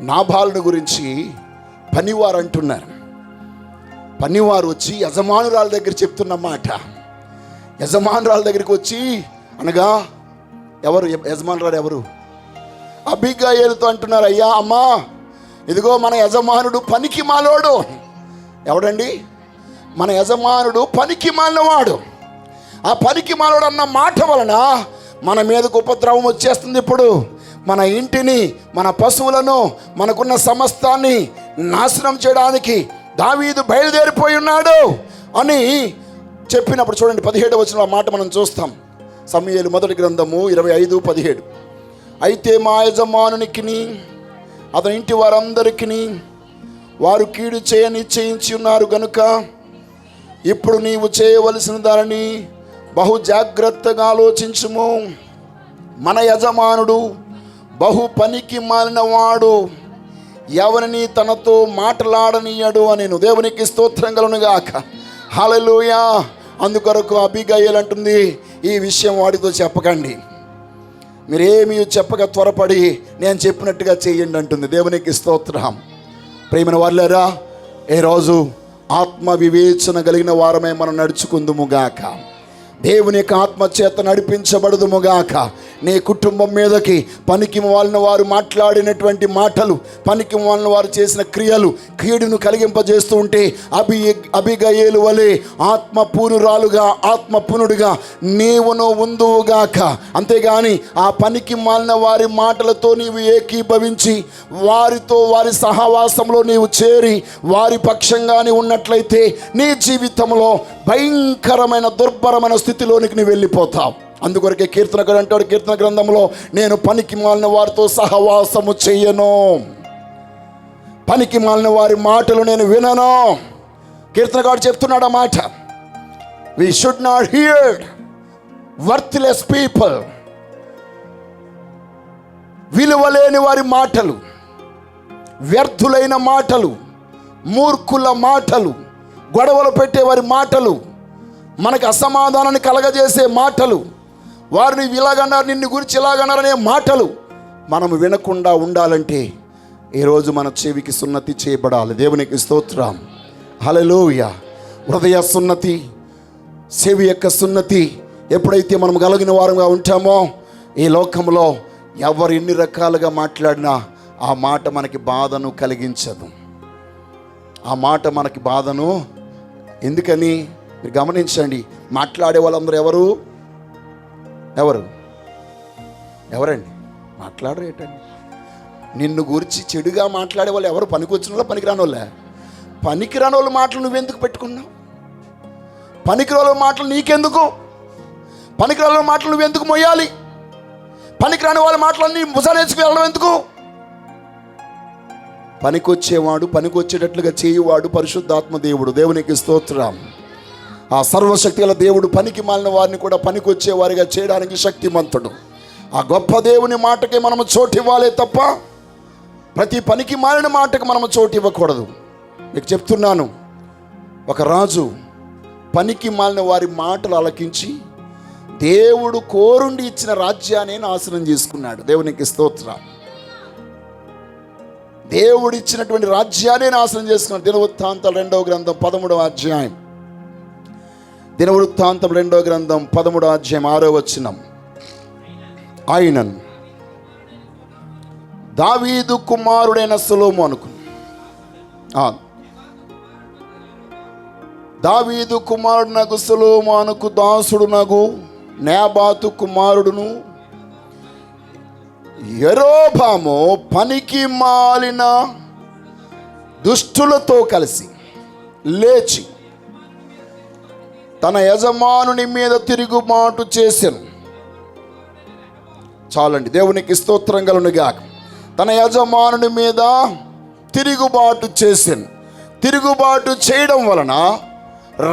నాబాలుని గురించి పనివారు అంటున్నారు. పనివారు వచ్చి యజమానురాల దగ్గర చెప్తున్న మాట. యజమానురాల దగ్గరికి వచ్చి అనగా ఎవరు యజమానురాలు? ఎవరు? అబిగయీలుతో అంటున్నారు, అయ్యా అమ్మా, ఇదిగో మన యజమానుడు పనికి మాలోడు. ఎవడండి? మన యజమానుడు పనికి మాలినవాడు. ఆ పనికి మాలోడు అన్న మాట వలన మన మీదకు ఉపద్రవం వచ్చేస్తుంది. ఇప్పుడు మన ఇంటిని, మన పశువులను, మనకున్న సమస్తాన్ని నాశనం చేయడానికి దావీదు బయలుదేరిపోయి ఉన్నాడు అని చెప్పినప్పుడు చూడండి, 17వ వచనంలో ఆ మాట మనం చూస్తాం. సమూయేలు మొదటి గ్రంథము 25:17. అయితే మా యజమానునికి అతని ఇంటి వారందరికీ వారు కీడు చేయ నిశ్చయించి ఉన్నారు గనుక ఇప్పుడు నీవు చేయవలసిన దానిని బహు జాగ్రత్తగా ఆలోచించుము. మన యజమానుడు బహు పనికి మాలిన వాడు, ఎవరిని తనతో మాట్లాడనీయడు అని. దేవునికి స్తోత్రం కలుగునుగాక. హల్లెలూయా. అందుకొరకు అబిగయీలు అంటుంది, ఈ విషయం వాడితో చెప్పకండి, మీరేమీ చెప్పక త్వరపడి నేను చెప్పినట్టుగా చేయండి అంటుంది. దేవునికి స్తోత్రం. ప్రియమైన వారులారా, ఈరోజు ఆత్మ వివేచన కలిగిన వారమే మనం నడుచుకుందుముగాక. దేవుని యొక్క ఆత్మచేత నడిపించబడదుముగాక. నీ కుటుంబం మీదకి పనికి మాలిన వారు మాట్లాడినటువంటి మాటలు, పనికి మాలిన వారు చేసిన క్రియలు కీడును కలిగింపజేస్తూ ఉంటే అబిగయీలు వలె ఆత్మపూనురాలుగా, ఆత్మపునుడిగా నీవును ఉందువుగాక. అంతేగాని ఆ పనికి మాలిన వారి మాటలతో నీవు ఏకీభవించి వారితో, వారి సహవాసంలో నీవు చేరి వారి పక్షంగానే ఉన్నట్లయితే నీ జీవితంలో భయంకరమైన దుర్భరమైన స్థితిలోనికి నువ్వు వెళ్ళిపోతావు. అందుకొరకే కీర్తనకారుడు అంటాడు కీర్తన గ్రంథంలో, నేను పనికి మాలిన వారితో సహవాసము చెయ్యను, పనికి మాలిన వారి మాటలు నేను వినను. కీర్తనకారుడు చెప్తున్నాడు ఆ మాట. We should not hear worthless people, విలువలేని వారి మాటలు, వ్యర్థులైన మాటలు, మూర్ఖుల మాటలు, గొడవలు పెట్టే వారి మాటలు, మనకు అసమాధానాన్ని కలగజేసే మాటలు, వారిని ఇలాగన్నారు, నిన్ను గురించి ఇలాగన్నారనే మాటలు మనము వినకుండా ఉండాలంటే ఈరోజు మన చెవికి సున్నతి చేయబడాలి. దేవునికి స్తోత్రం. హల్లెలూయా. హృదయ సున్నతి, చెవి యొక్క సున్నతి ఎప్పుడైతే మనం కలిగిన వారంగా ఉంటామో ఈ లోకంలో ఎవరు ఎన్ని రకాలుగా మాట్లాడినా ఆ మాట మనకి బాధను కలిగించదు. ఆ మాట మనకి బాధను, ఎందుకని మీరు గమనించండి, మాట్లాడే వాళ్ళందరూ ఎవరు? ఎవరండి? మాట్లాడరు ఏంటండి? నిన్ను గురించి చెడుగా మాట్లాడే వాళ్ళు ఎవరు? పనికొచ్చిన వాళ్ళు, పనికిరాని వాళ్ళే. పనికిరాని వాళ్ళ మాటలు నువ్వెందుకు పెట్టుకున్నావు? పనికిరాని వాళ్ళ మాటలు నీకెందుకు? పనికిరాని వాళ్ళ మాటలు నువ్వెందుకు మొయ్యాలి? పనికిరాని వాళ్ళ మాటలన్నీ ముసలేసుకు వెళ్ళడం ఎందుకు? పనికొచ్చేవాడు, పనికొచ్చేటట్లుగా చేయువాడు పరిశుద్ధాత్మ దేవుడు. దేవునికి స్తోత్రం. ఆ సర్వశక్తి గల దేవుడు పనికి మాలిన వారిని కూడా పనికొచ్చేవారిగా చేయడానికి శక్తిమంతుడు. ఆ గొప్ప దేవుని మాటకి మనము చోటు ఇవ్వాలే తప్ప ప్రతి పనికి మాలిన మాటకు మనము చోటు ఇవ్వకూడదు. మీకు చెప్తున్నాను, ఒక రాజు పనికి మాలిన వారి మాటలు ఆలకించి దేవుడు కోరుండి ఇచ్చిన రాజ్యాన్ని నాశనం చేసుకున్నాడు. దేవునికి స్తోత్రం. దేవుడు ఇచ్చినటువంటి రాజ్యాన్ని నాశనం చేసుకున్నాడు. దినవృత్తాంతం 2వ గ్రంథం 13వ అధ్యాయం. దినవృత్తాంతం 2వ గ్రంథం 13వ అధ్యాయం 6వ వచనం. ఆయనను దావీదు కుమారుడైన సొలొమోనుకు, దావీదు కుమారుడునగు సొలొమోనుకు దాసుడునగు నేబాతు కుమారుడును యరొబాము పనికి మాలిన దుష్టులతో కలిసి లేచి తన యజమానుని మీద తిరుగుబాటు చేసెను. చాలండి. దేవునికి స్తోత్రం కలుగునుగాక. తన యజమానుని మీద తిరుగుబాటు చేసెను. తిరుగుబాటు చేయడం వలన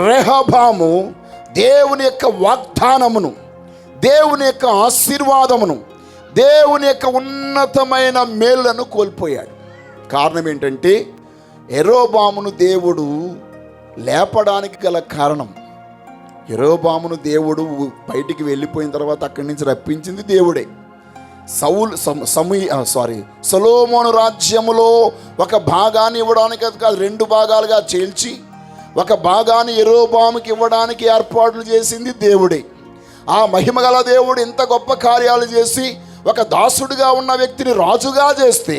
రెహబాము దేవుని యొక్క వాగ్దానమును, దేవుని యొక్క ఆశీర్వాదమును, దేవుని యొక్క ఉన్నతమైన మేలులను కోల్పోయాడు. కారణం ఏంటంటే యరొబామును దేవుడు లేపడానికి గల కారణం, యరొబామును దేవుడు బయటికి వెళ్ళిపోయిన తర్వాత అక్కడి నుంచి రప్పించింది దేవుడే. సొలొమోను రాజ్యములో ఒక భాగాన్ని ఇవ్వడానికి కాదు, 2 భాగాలుగా చీల్చి ఒక భాగాన్ని యరొబాముకి ఇవ్వడానికి ఏర్పాట్లు చేసింది దేవుడే. ఆ మహిమగల దేవుడు ఇంత గొప్ప కార్యాలు చేసి ఒక దాసుడిగా ఉన్న వ్యక్తిని రాజుగా చేస్తే,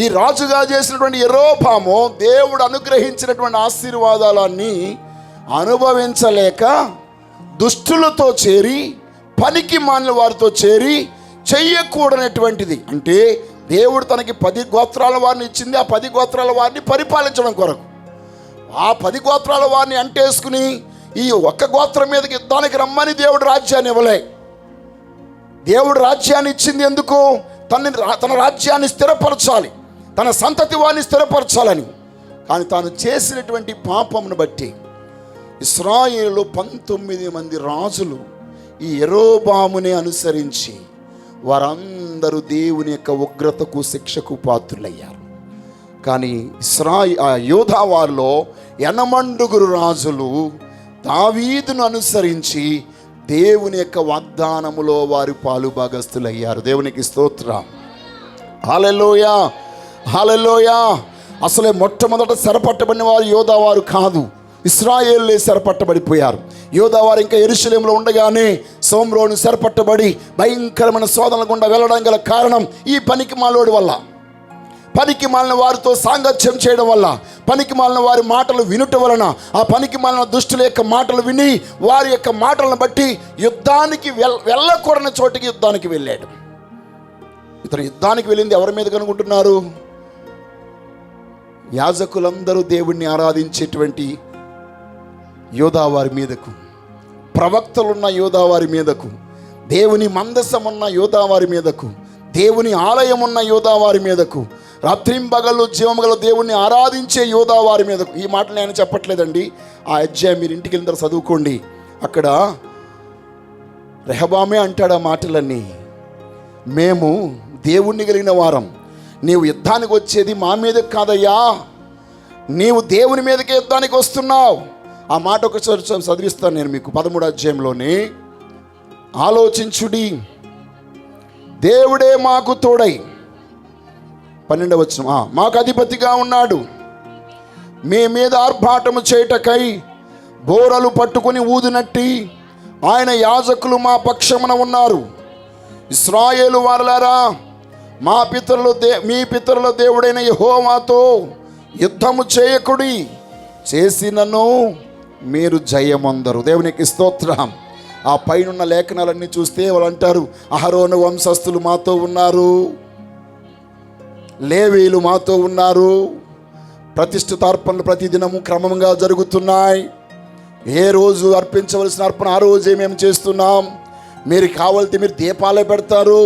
ఈ రాజుగా చేసినటువంటి యరొబాము దేవుడు అనుగ్రహించినటువంటి ఆశీర్వాదాలన్నీ అనుభవించలేక దుష్టులతో చేరి, పనికి మాలిన వారితో చేరి చెయ్యకూడనటువంటిది, అంటే దేవుడు తనకి 10 గోత్రాల వారిని ఇచ్చింది. ఆ 10 గోత్రాల వారిని పరిపాలించడం కొరకు ఆ 10 గోత్రాల వారిని అంటేసుకుని ఈ ఒక్క గోత్రం మీదకి యుద్ధానికి రమ్మని దేవుడు రాజ్యాన్ని ఇవ్వలే. దేవుడు రాజ్యాన్ని ఇచ్చింది ఎందుకు? తన రాజ్యాన్ని స్థిరపరచాలి, తన సంతతి వారిని స్థిరపరచాలని. కానీ తాను చేసినటువంటి పాపమును బట్టి ఇశ్రాయేలులో 19 మంది రాజులు ఈ యరొబాముని అనుసరించి వారందరూ దేవుని యొక్క ఉగ్రతకు, శిక్షకు పాత్రులయ్యారు. కానీ యోధా వారిలో 80 రాజులు దావీదును అనుసరించి దేవుని యొక్క వాగ్దానములో వారు పాలు భాగస్తులయ్యారు. దేవునికి స్తోత్రం. హల్లెలూయా, హల్లెలూయా. అసలే మొట్టమొదట చెరపట్టబడిన వారు యోధా వారు కాదు, ఇశ్రాయేలులే చెరపట్టబడిపోయారు. యోధా వారు ఇంకా యెరూషలేములో ఉండగానే సోమ్రోను చెరపట్టబడి భయంకరమైన శోధనల గుండా వెళ్ళడం గల కారణం ఈ పనికి మాలోడి వల్ల, పనికి మాలిన వారితో సాంగత్యం చేయడం వల్ల, పనికి మాలిన వారి మాటలు వినుట వలన, ఆ పనికి మాలిన దుష్టుల యొక్క మాటలు విని వారి యొక్క మాటలను బట్టి యుద్ధానికి వెళ్ళకూడని చోటికి యుద్ధానికి వెళ్ళాడు. ఇతను యుద్ధానికి వెళ్ళింది ఎవరి మీద కనుకుంటున్నారు? యాజకులందరూ దేవుణ్ణి ఆరాధించేటువంటి యోధా వారి మీదకు, ప్రవక్తలున్న యోధా వారి మీదకు, దేవుని మందసమున్న యోధా వారి మీదకు, దేవుని ఆలయం ఉన్న యోధా వారి మీదకు, రాత్రింబగళ్ళు జీవముగల దేవుణ్ణి ఆరాధించే యోధా వారి మీదకు. ఈ మాటలు నేను చెప్పట్లేదండి, ఆ అధ్యాయం మీరు ఇంటికి వెళ్ళిన తర్వాత చదువుకోండి. అక్కడ రెహబామే అంటాడు ఆ మాటలన్నీ, మేము దేవుణ్ణి కలిగిన వారం, నీవు యుద్ధానికి వచ్చేది మా మీదకి కాదయ్యా, నీవు దేవుని మీదకే యుద్ధానికి వస్తున్నావు. ఆ మాట ఒకసారి చదివిస్తాను నేను మీకు. 13వ అధ్యాయంలోనే, ఆలోచించుడి, దేవుడే మాకు తోడై, 12వ వచనం, మాకు అధిపతిగా ఉన్నాడు, మీ మీద ఆర్భాటము చేయుటకై బోరలు పట్టుకుని ఊదినట్టి ఆయన యాజకులు మా పక్షమున ఉన్నారు. ఇశ్రాయేలు వారలారా, మీ పితరుల దేవుడైన యెహోవాతో యుద్ధము చేయకుడి, చేసినను మీరు జయమందరు. దేవునికి స్తోత్రం. ఆ పైనున్న లేఖనాలన్నీ చూస్తే వాళ్ళు అంటారు, అహరోను వంశస్థులు మాతో ఉన్నారు, లేవీయులు మాతో ఉన్నారు. ప్రతిష్ఠితార్పణలు ప్రతిదినము క్రమంగా జరుగుతున్నాయి. ఏ రోజు అర్పించవలసిన అర్పణ ఆ రోజే మేము చేస్తున్నాం. మీరు కావాలంటే మీరు దీపాలే పెడతారు,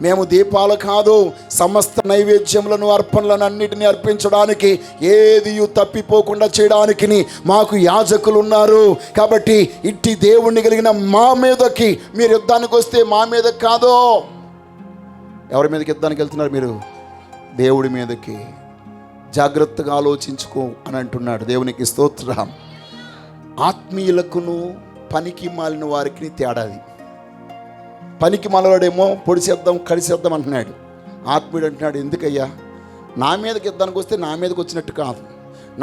మేము దీపాలు కాదు. సమస్త నైవేద్యములను అర్పణలను అన్నిటినీ అర్పించడానికి, ఏది తప్పిపోకుండా చేయడానికి మాకు యాజకులు ఉన్నారు. కాబట్టి ఇట్టి దేవుణ్ణి కలిగిన మా మీదకి మీరు యుద్ధానికి వస్తే మా మీద కాదు. ఎవరి మీదకి యుద్ధానికి వెళ్తున్నారు మీరు? దేవుడి మీదకి. జాగ్రత్తగా ఆలోచించుకో అని అంటున్నాడు. దేవునికి స్తోత్రం. ఆత్మీయులకును పనికి మాలిన వారికి తేడాది. పనికి మాలవాడేమో పొడిసేద్దాం కడిసేద్దాం అంటున్నాడు. ఆత్మీయుడు అంటున్నాడు, ఎందుకయ్యా నా మీదకి యుద్ధానికి వస్తే నా మీదకి వచ్చినట్టు కాదు,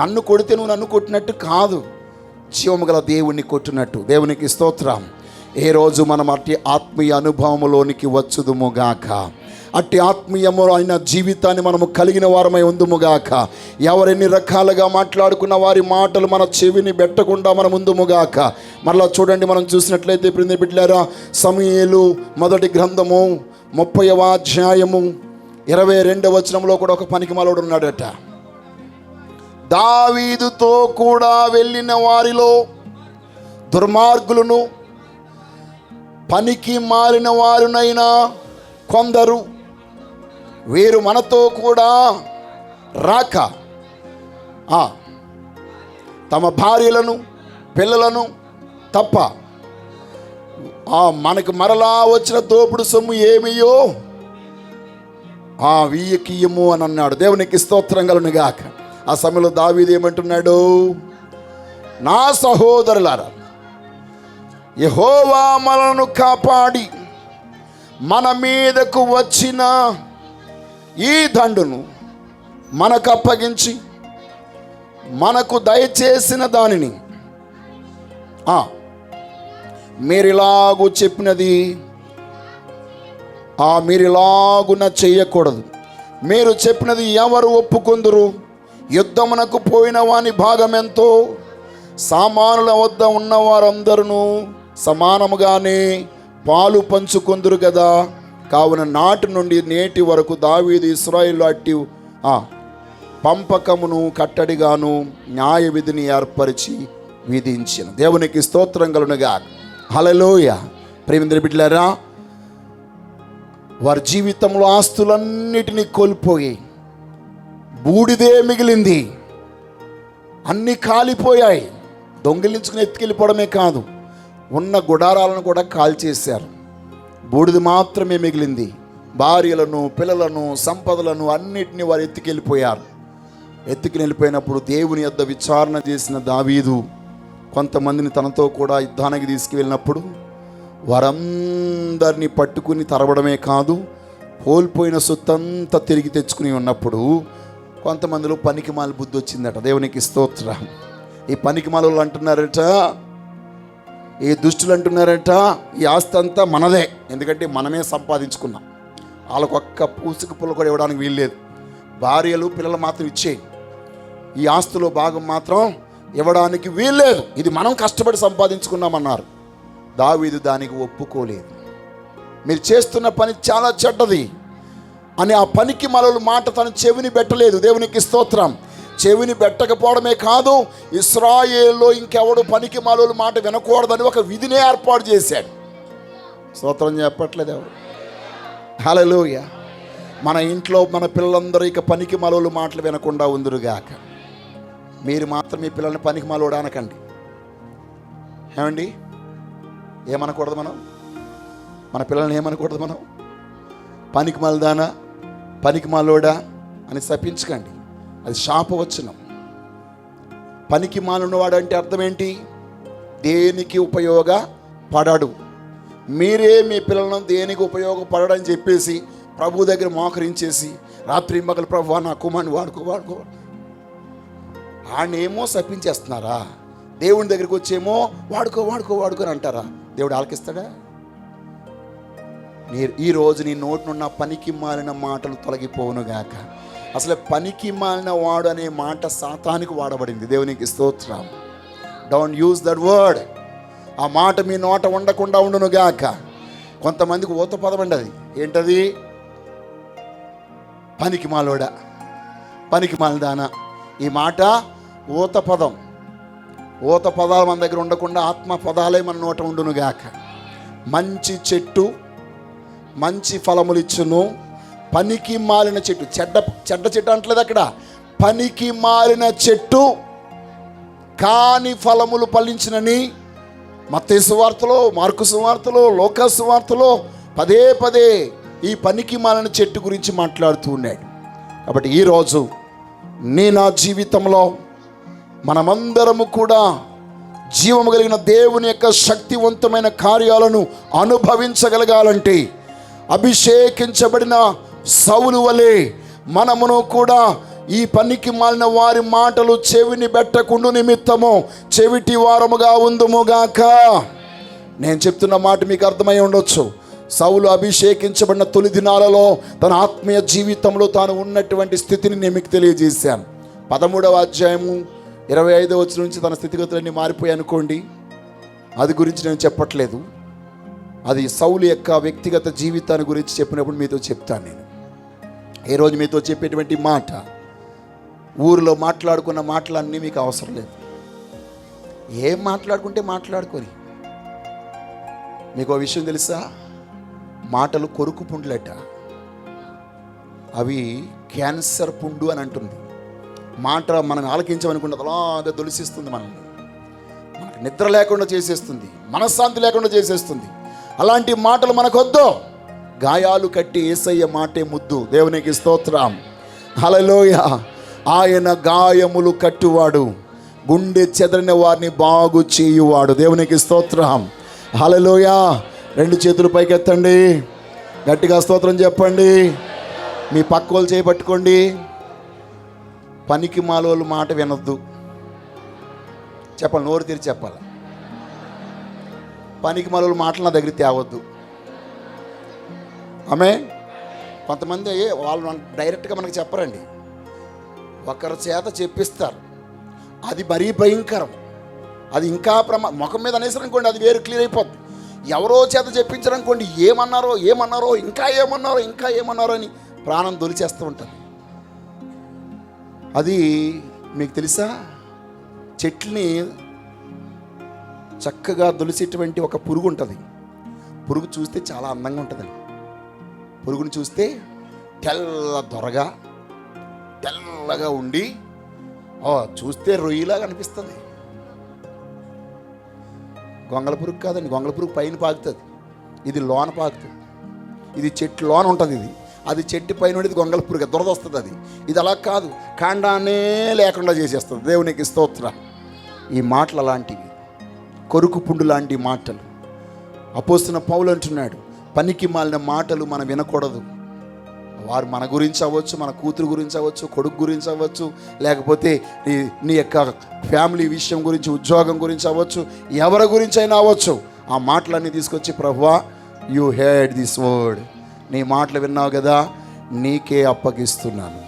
నన్ను కొడితే నువ్వు నన్ను కొట్టినట్టు కాదు, జీవము గల దేవుణ్ణి కొట్టినట్టు. దేవునికి స్తోత్రం. ఏ రోజు మనం అట్టి ఆత్మీయ అనుభవములోనికి వచ్చుదుముగాక. అట్టి ఆత్మీయము అయిన జీవితాన్ని మనము కలిగిన వారమై ఉందుముగాక. ఎవరెన్ని రకాలుగా మాట్లాడుకున్న వారి మాటలు మన చెవిని పెట్టకుండా మనం ఉందుముగాక. మరలా చూడండి, మనం చూసినట్లయితే ప్రియ బిడ్డలారా, సమూయేలు మొదటి గ్రంథము 30వ అధ్యాయము 22వ వచనంలో కూడా ఒక పనికిమాలోడు ఉన్నాడట. దావీదుతో కూడా వెళ్ళిన వారిలో దుర్మార్గులను పనికి మాలిన వారునైనా కొందరు వీరు మనతో కూడా రాక తమ భార్యలను పిల్లలను తప్ప మనకు మరలా వచ్చిన దోపుడు సొమ్ము ఏమియో వీయకియము అని అన్నాడు. దేవునికి స్తోత్రం కలుగును గాక. ఆ సమయంలో దావీదు ఏమంటున్నాడు? నా సహోదరులారా, యెహోవా మనలను కాపాడి మన మీదకు వచ్చిన ఈ దండును మనకు అప్పగించి మనకు దయచేసిన దానిని మీరిలాగు చెప్పినది మీరిలాగున చెయ్యకూడదు. మీరు చెప్పినది ఎవరు ఒప్పుకొందురు? యుద్ధమునకు పోయిన వాని భాగమెంతో సామానుల వద్ద ఉన్న వారందరూ సమానముగానే పాలు పంచుకొందురు కదా. కావున నాటి నుండి నేటి వరకు దావీదు ఇశ్రాయేలు అట్టి పంపకమును కట్టడిగాను న్యాయ విధిని ఏర్పరిచి విధించిన. దేవునికి స్తోత్రం కలుగునుగా. హల్లెలూయా. ప్రియమైన బిడ్డలారా, వారి జీవితంలో ఆస్తులన్నిటినీ కోల్పోయి బూడిదే మిగిలింది. అన్నీ కాలిపోయాయి. దొంగిలించుకుని ఎత్తుకెళ్ళిపోవడమే కాదు, ఉన్న గుడారాలను కూడా కాల్చేశారు. బూడిద మాత్రమే మిగిలింది. భార్యలను, పిల్లలను, సంపదలను అన్నిటినీ వారు ఎత్తుకెళ్ళిపోయారు. వెళ్ళిపోయినప్పుడు దేవుని యొద్ద విచారణ చేసిన దావీదు కొంతమందిని తనతో కూడా యుద్ధానికి తీసుకువెళ్ళినప్పుడు వారందరినీ పట్టుకుని తరవడమే కాదు, కోల్పోయిన సొత్తంతా తిరిగి తెచ్చుకుని ఉన్నప్పుడు కొంతమందిలో పనికిమాల బుద్ధి వచ్చిందట. దేవునికి స్తోత్రం. ఈ పనికిమాల అంటున్నారట, ఈ దుష్టులు అంటున్నారట, ఈ ఆస్తి అంతా మనదే, ఎందుకంటే మనమే సంపాదించుకున్నాం. వాళ్ళకు ఒక్క పూసుకు పుల్ల కూడా ఇవ్వడానికి వీల్లేదు. భార్యలు పిల్లలు మాత్రం ఇచ్చేయి, ఈ ఆస్తులో భాగం మాత్రం ఇవ్వడానికి వీల్లేదు, ఇది మనం కష్టపడి సంపాదించుకున్నామన్నారు. దావీదు దానికి ఒప్పుకోలేదు. మీరు చేస్తున్న పని చాలా చెడ్డది అని ఆ పనికి మలలు మాట తన చెవిని పెట్టలేదు. దేవునికి స్తోత్రం. చెవిని పెట్టకపోవడమే కాదు, ఇశ్రాయేల్లో ఇంకెవడు పనికి మాలోలు మాట వినకూడదని ఒక విధినే ఏర్పాటు చేశాడు. స్తోత్రం చెప్పట్లేదు ఎవరు? హల్లెలూయా. మన ఇంట్లో మన పిల్లలందరూ ఇక పనికి మాలోలు మాటలు వినకుండా ఉందురుగాక. మీరు మాత్రం మీ పిల్లల్ని పనికి మాలోడు అనకండి. ఏమండి, ఏమనకూడదు మనం? మన పిల్లల్ని ఏమనకూడదు మనం? పనికి మాలదానా, పనికి మాలోడా అని శపించకండి. అది శాపవచనం. పనికి మాలినవాడు అంటే అర్థం ఏంటి? దేనికి ఉపయోగపడడు. మీరే మీ పిల్లలను దేనికి ఉపయోగపడడని చెప్పేసి ప్రభు దగ్గర మోకరించేసి రాత్రి మగలు ప్రభు నా కుమారుని వాడుకో ఆడనేమో శపించేస్తున్నారా? దేవుని దగ్గరికి వచ్చేమో వాడుకో అని అంటారా? దేవుడు ఆలకిస్తాడా? ఈరోజు నీ నోటి నుండి పనికి మాలిన మాటలు తొలగిపోవునుగాక. అసలు పనికి మాలిన వాడు అనే మాట సాతానికి వాడబడింది. దేవునికి స్తోత్రం. Don't use that word. ఆ మాట మీ నోట ఉండకుండా ఉండునుగాక. కొంతమందికి ఊత పదం అండి. అది ఏంటది? పనికి మాలోడా, పనికి మాలదానా. ఈ మాట ఊత పదం. ఊత పదాలు మన దగ్గర ఉండకుండా ఆత్మ పదాలే మన నోట ఉండునుగాక. మంచి చెట్టు మంచి ఫలములు ఇచ్చును, పనికి మాలిన చెట్టు, చెడ్డ చెట్టు అంటలేదు అక్కడ, పనికి మాలిన చెట్టు కాని ఫలములు ఫలించినని మత్తయి సువార్తలో, మార్కు సువార్తలో, లూకా సువార్తలో పదే పదే ఈ పనికి మాలిన చెట్టు గురించి మాట్లాడుతూ ఉన్నాడు. కాబట్టి ఈరోజు నా జీవితంలో మనమందరము కూడా జీవము కలిగిన దేవుని యొక్క శక్తివంతమైన కార్యాలను అనుభవించగలగాలంటే అభిషేకించబడిన సౌలు వలె మనమును కూడా ఈ పనికి మాలిన వారి మాటలు చెవిని పెట్టకుండు నిమిత్తము చెవిటి వారముగా ఉందుముగాక. నేను చెప్తున్న మాట మీకు అర్థమై ఉండొచ్చు. సౌలు అభిషేకించబడిన తొలి దినాలలో తన ఆత్మీయ జీవితంలో తాను ఉన్నటువంటి స్థితిని నేను మీకు తెలియజేశాను. 13వ అధ్యాయము 25వ వచనం నుంచి తన స్థితిగతులన్నీ మారిపోయాయి అనుకోండి. అది గురించి నేను చెప్పట్లేదు. అది సౌలు యొక్క వ్యక్తిగత జీవితాన్ని గురించి చెప్పినప్పుడు మీతో చెప్తాను. నేను ఈరోజు మీతో చెప్పేటువంటి మాట ఊరిలో మాట్లాడుకున్న మాటలన్నీ మీకు అవసరం లేదు. ఏం మాట్లాడుకుంటే మాట్లాడుకొని. మీకు ఒక విషయం తెలుసా? మాటలు కొరుకు పుండ్లట. అవి క్యాన్సర్ పుండు అని అంటుంది. మాట మనం ఆలకించమనుకుంటే అలాగా దొలిసిస్తుంది, మనల్ని మనకు నిద్ర లేకుండా చేసేస్తుంది, మనశ్శాంతి లేకుండా చేసేస్తుంది. అలాంటి మాటలు మనకొద్దు. గాయాలు కట్టి యేసయ్య మాటే ముద్దు. దేవునికి స్తోత్రం, హల్లెలూయా. ఆయన గాయములు కట్టువాడు, గుండె చెదరిన వారిని బాగు చేయువాడు. దేవునికి స్తోత్రం, హల్లెలూయా. 2 చేతులు పైకెత్తండి, గట్టిగా స్తోత్రం చెప్పండి. మీ పక్కోళ్ళు చేపట్టుకోండి. పనికి మాలోళ్ళు మాట వినొద్దు. చెప్పాలి, నోరు తెరిచి చెప్పాలి. పనికి మాలోళ్ళు మాటలు నా దగ్గర తేవద్దు. ఆమె కొంతమంది వాళ్ళు డైరెక్ట్గా మనకు చెప్పరండి, ఒకరి చేత చెప్పిస్తారు. అది మరీ భయంకరం. అది ఇంకా ముఖం మీద అనేసరనుకోండి, అది వేరు క్లియర్ అయిపోద్ది. ఎవరో చేత చెప్పించారనుకోండి, ఏమన్నారో ఇంకా ఏమన్నారో అని ప్రాణం దొలిచేస్తూ ఉంటారు. అది మీకు తెలుసా? చెట్లని చక్కగా దొలిసేటువంటి ఒక పురుగు ఉంటుంది. పురుగు చూస్తే చాలా అందంగా ఉంటుందండి. పురుగుని చూస్తే తెల్లగా ఉండి చూస్తే రొయ్యలాగా అనిపిస్తుంది. గొంగళ పురుగు కాదండి, గొంగళ పురుగు పైన పాకుతుంది, ఇది లోన పాకుతుంది. ఇది చెట్టు లోన ఉంటుంది. అది చెట్టు పైన ఉండేది గొంగళ పురుగు, దురద వస్తుంది. ఇది అలా కాదు, కాండానే లేకుండా చేసేస్తుంది. దేవునికి స్తోత్రం. ఈ మాటలు అలాంటివి, కొరుకు పుండు లాంటి మాటలు. అపోస్తలుడైన పౌలు అంటున్నాడు, పనికి మాలిన మాటలు మనం వినకూడదు. వారు మన గురించి అవ్వచ్చు, మన కూతురు గురించి అవ్వచ్చు, కొడుకు గురించి అవ్వచ్చు, లేకపోతే నీ యొక్క ఫ్యామిలీ విషయం గురించి, ఉద్యోగం గురించి అవ్వచ్చు, ఎవరి గురించి అయినా అవ్వచ్చు. ఆ మాటలన్నీ తీసుకొచ్చి, ప్రభువా యూ హెర్డ్ దిస్ వర్డ్, నీ మాటలు విన్నావు కదా, నీకే అప్పగిస్తున్నాను,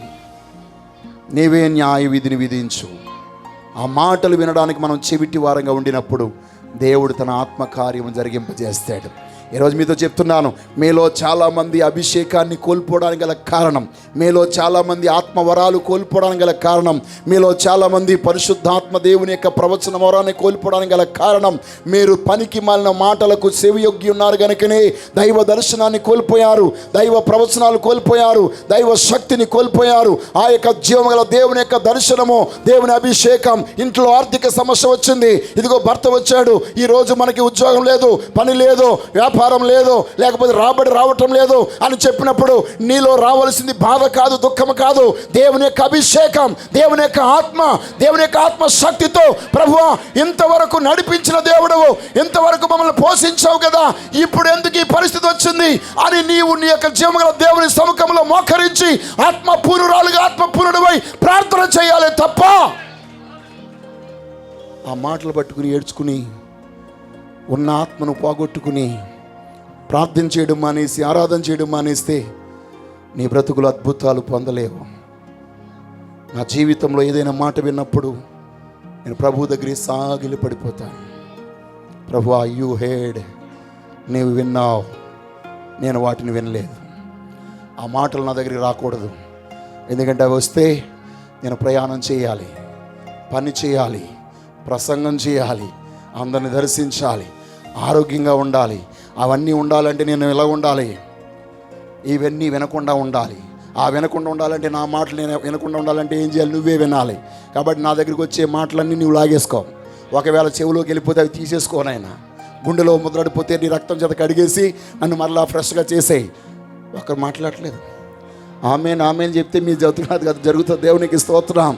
నీవే న్యాయ విధిని విధించు. ఆ మాటలు వినడానికి మనం చెవిటి వారంగా ఉండినప్పుడు దేవుడు తన ఆత్మకార్యం జరిగింపజేస్తాడు. ఈరోజు మీతో చెప్తున్నాను, మీలో చాలామంది అభిషేకాన్ని కోల్పోవడానికి గల కారణం, మీలో చాలామంది ఆత్మవరాలు కోల్పోవడానికి గల కారణం, మీలో చాలామంది పరిశుద్ధాత్మ దేవుని యొక్క ప్రవచన వరాన్ని కోల్పోవడానికి గల కారణం, మీరు పనికి మాలిన మాటలకు చెవియొగ్గి ఉన్నారు కనుకనే దైవ దర్శనాన్ని కోల్పోయారు, దైవ ప్రవచనాలు కోల్పోయారు, దైవ శక్తిని కోల్పోయారు. ఆ యొక్క జీవగల దేవుని యొక్క దర్శనము, దేవుని అభిషేకం. ఇంట్లో ఆర్థిక సమస్య వచ్చింది, ఇదిగో భర్త వచ్చాడు, ఈరోజు మనకి ఉద్యోగం లేదు, పని లేదు, వ్యాపారం లేదు, లేకపోతే రాబడి రావటం లేదు అని చెప్పినప్పుడు నీలో రావాల్సింది బాధ కాదు, దుఃఖం కాదు, దేవుని యొక్క అభిషేకం, దేవుని యొక్క ఆత్మ శక్తితో, ప్రభువా ఇంతవరకు నడిపించిన దేవుడవు, ఇంతవరకు మమ్మల్ని పోషించావు కదా, ఇప్పుడు ఎందుకు ఈ పరిస్థితి వచ్చింది అని నీవు నీ యొక్క జీవగల దేవుని సముఖంలో మోకరించి ఆత్మపూర్ణుడివై ప్రార్థన చేయాలి తప్ప ఆ మాటలు పట్టుకుని ఏడ్చుకుని ఉన్న ఆత్మను పోగొట్టుకుని ప్రార్థన చేయడం మానేసి, ఆరాధన చేయడం మానేస్తే నీ బ్రతుకులు అద్భుతాలు పొందలేవు. నా జీవితంలో ఏదైనా మాట విన్నప్పుడు నేను ప్రభు దగ్గర సాగిలి పడిపోతాను. ప్రభు యూ హెర్డ్, నీవు విన్నావు, నేను వాటిని వినలేదు. ఆ మాటలు నా దగ్గరికి రాకూడదు. ఎందుకంటే అవి వస్తే నేను ప్రయాణం చేయాలి, పని చేయాలి, ప్రసంగం చేయాలి, అందరిని దర్శించాలి, ఆరోగ్యంగా ఉండాలి. అవన్నీ ఉండాలంటే నేను ఎలా ఉండాలి? ఇవన్నీ వినకుండా ఉండాలి. ఆ వినకుండా ఉండాలంటే, నా మాటలు నేను వినకుండా ఉండాలంటే ఏం చేయాలి? నువ్వే వినాలి. కాబట్టి నా దగ్గరికి వచ్చే మాటలన్నీ నువ్వు లాగేసుకో. ఒకవేళ చెవిలోకి వెళ్ళిపోతే అవి తీసేసుకోనైనా, గుండెలో ముద్రడిపోతే నీ రక్తం చేత కడిగేసి నన్ను మరలా ఫ్రెష్గా చేసేయి. ఒకరు మాట్లాడలేదు. ఆమెన్ ఆమెన్ చెప్తే మీ జరుగుతున్నది కదా, జరుగుతుంది. దేవునికి స్తోత్రం.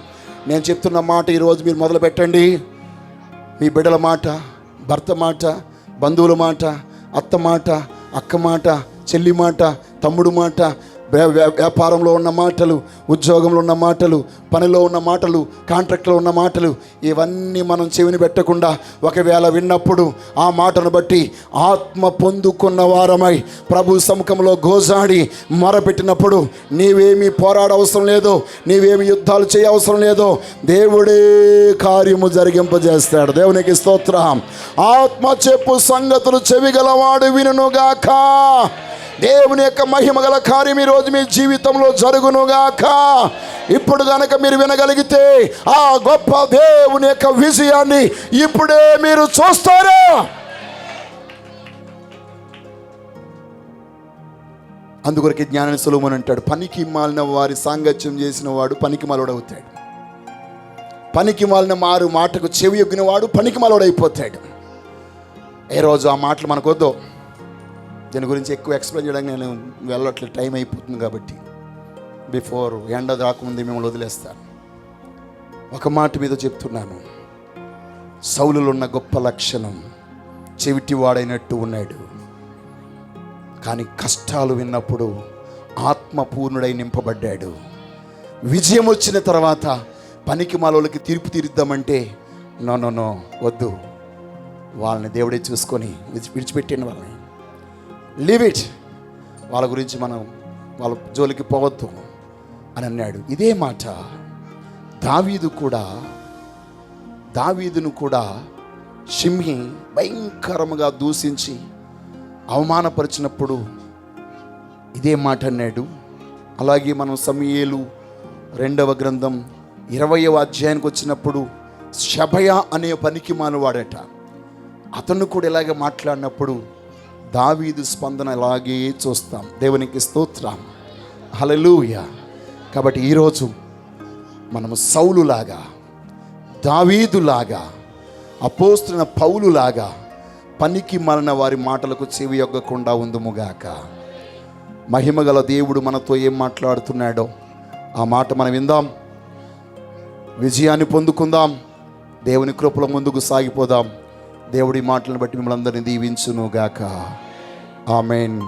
నేను చెప్తున్న మాట ఈరోజు మీరు మొదలు పెట్టండి. మీ బిడ్డల మాట, భర్త మాట, బంధువుల మాట, అత్త మాట, అక్క మాట, చెల్లి మాట, తమ్ముడు మాట, వ్యాపారంలో ఉన్న మాటలు, ఉద్యోగంలో ఉన్న మాటలు, పనిలో ఉన్న మాటలు, కాంట్రాక్ట్లో ఉన్న మాటలు, ఇవన్నీ మనం చెవిని పెట్టకుండా ఒకవేళ విన్నప్పుడు ఆ మాటను బట్టి ఆత్మ పొందుకున్న వారమై ప్రభు సముఖంలో గోజాడి మొరపెట్టినప్పుడు నీవేమీ పోరాడవసరం లేదు, నీవేమి యుద్ధాలు చేయవసరం లేదు. దేవుడే కార్యము జరిగింపజేస్తాడు. దేవునికి స్తోత్రం. ఆత్మ చెప్పు సంగతులు చెవిగలవాడు వినుగాక. దేవుని యొక్క మహిమ గల కార్యం ఈరోజు మీ జీవితంలో జరుగునుగాక. ఇప్పుడు కనుక మీరు వినగలిగితే ఆ గొప్ప దేవుని యొక్క విజయాన్ని ఇప్పుడే మీరు చూస్తారు. అందుకొరకు జ్ఞాని సొలొమోను అంటాడు, పనికి మాలిన వారి సాంగత్యం చేసిన వాడు పనికి మాలోడవుతాడు. పనికి మాలిన మారు మాటకు చెవి యొగ్గిన వాడు పనికి మాలోడైపోతాడు. ఏ రోజు ఆ మాటలు మనకొద్దు. దీని గురించి ఎక్కువ ఎక్స్ప్లెయిన్ చేయడానికి నేను వెళ్ళట్లేదు, టైం అయిపోతుంది. కాబట్టి బిఫోర్ ఎండ రాకముందు మిమ్మల్ని వదిలేస్తాను. ఒక మాట మీద చెప్తున్నాను. సౌలులో ఉన్న గొప్ప లక్షణం చెవిటివాడైనట్టు ఉన్నాడు. కానీ కష్టాలు విన్నప్పుడు ఆత్మపూర్ణుడై నింపబడ్డాడు. విజయం వచ్చిన తర్వాత పనికి మాలోళ్ళకి తీర్పు తీరుద్దామంటే నో వద్దు, వాళ్ళని దేవుడే చూసుకొని విడిచిపెట్టిన వాళ్ళని, లీవ్ ఇట్, వాళ్ళ గురించి మనం వాళ్ళ జోలికి పోవద్దు అని అన్నాడు. ఇదే మాట దావీదును కూడా షిమ్యి భయంకరముగా దూషించి అవమానపరిచినప్పుడు ఇదే మాట అన్నాడు. అలాగే మనం సమూయేలు 2వ గ్రంథం 20వ అధ్యాయానికి వచ్చినప్పుడు షబయ అనే పనికి మానవాడట, అతను కూడా ఇలాగే మాట్లాడినప్పుడు దావీదు స్పందన ఇలాగే చూస్తాం. దేవునికి స్తోత్రం. హల్లెలూయా. కాబట్టి ఈరోజు మనము సౌలులాగా, దావీదులాగా, అపోస్తలుడైన పౌలులాగా పనికి మాలిన వారి మాటలకు చెవి యొగ్గకుండా ఉందుముగాక. మహిమగల దేవుడు మనతో ఏం మాట్లాడుతున్నాడో ఆ మాట మనం విందాం, విజయాన్ని పొందుకుందాం, దేవుని కృపలో ముందుకు సాగిపోదాం. దేవుడి మాటలను బట్టి మిమ్మల్ని అందరినీ దీవించునుగాక. ఆమేన్.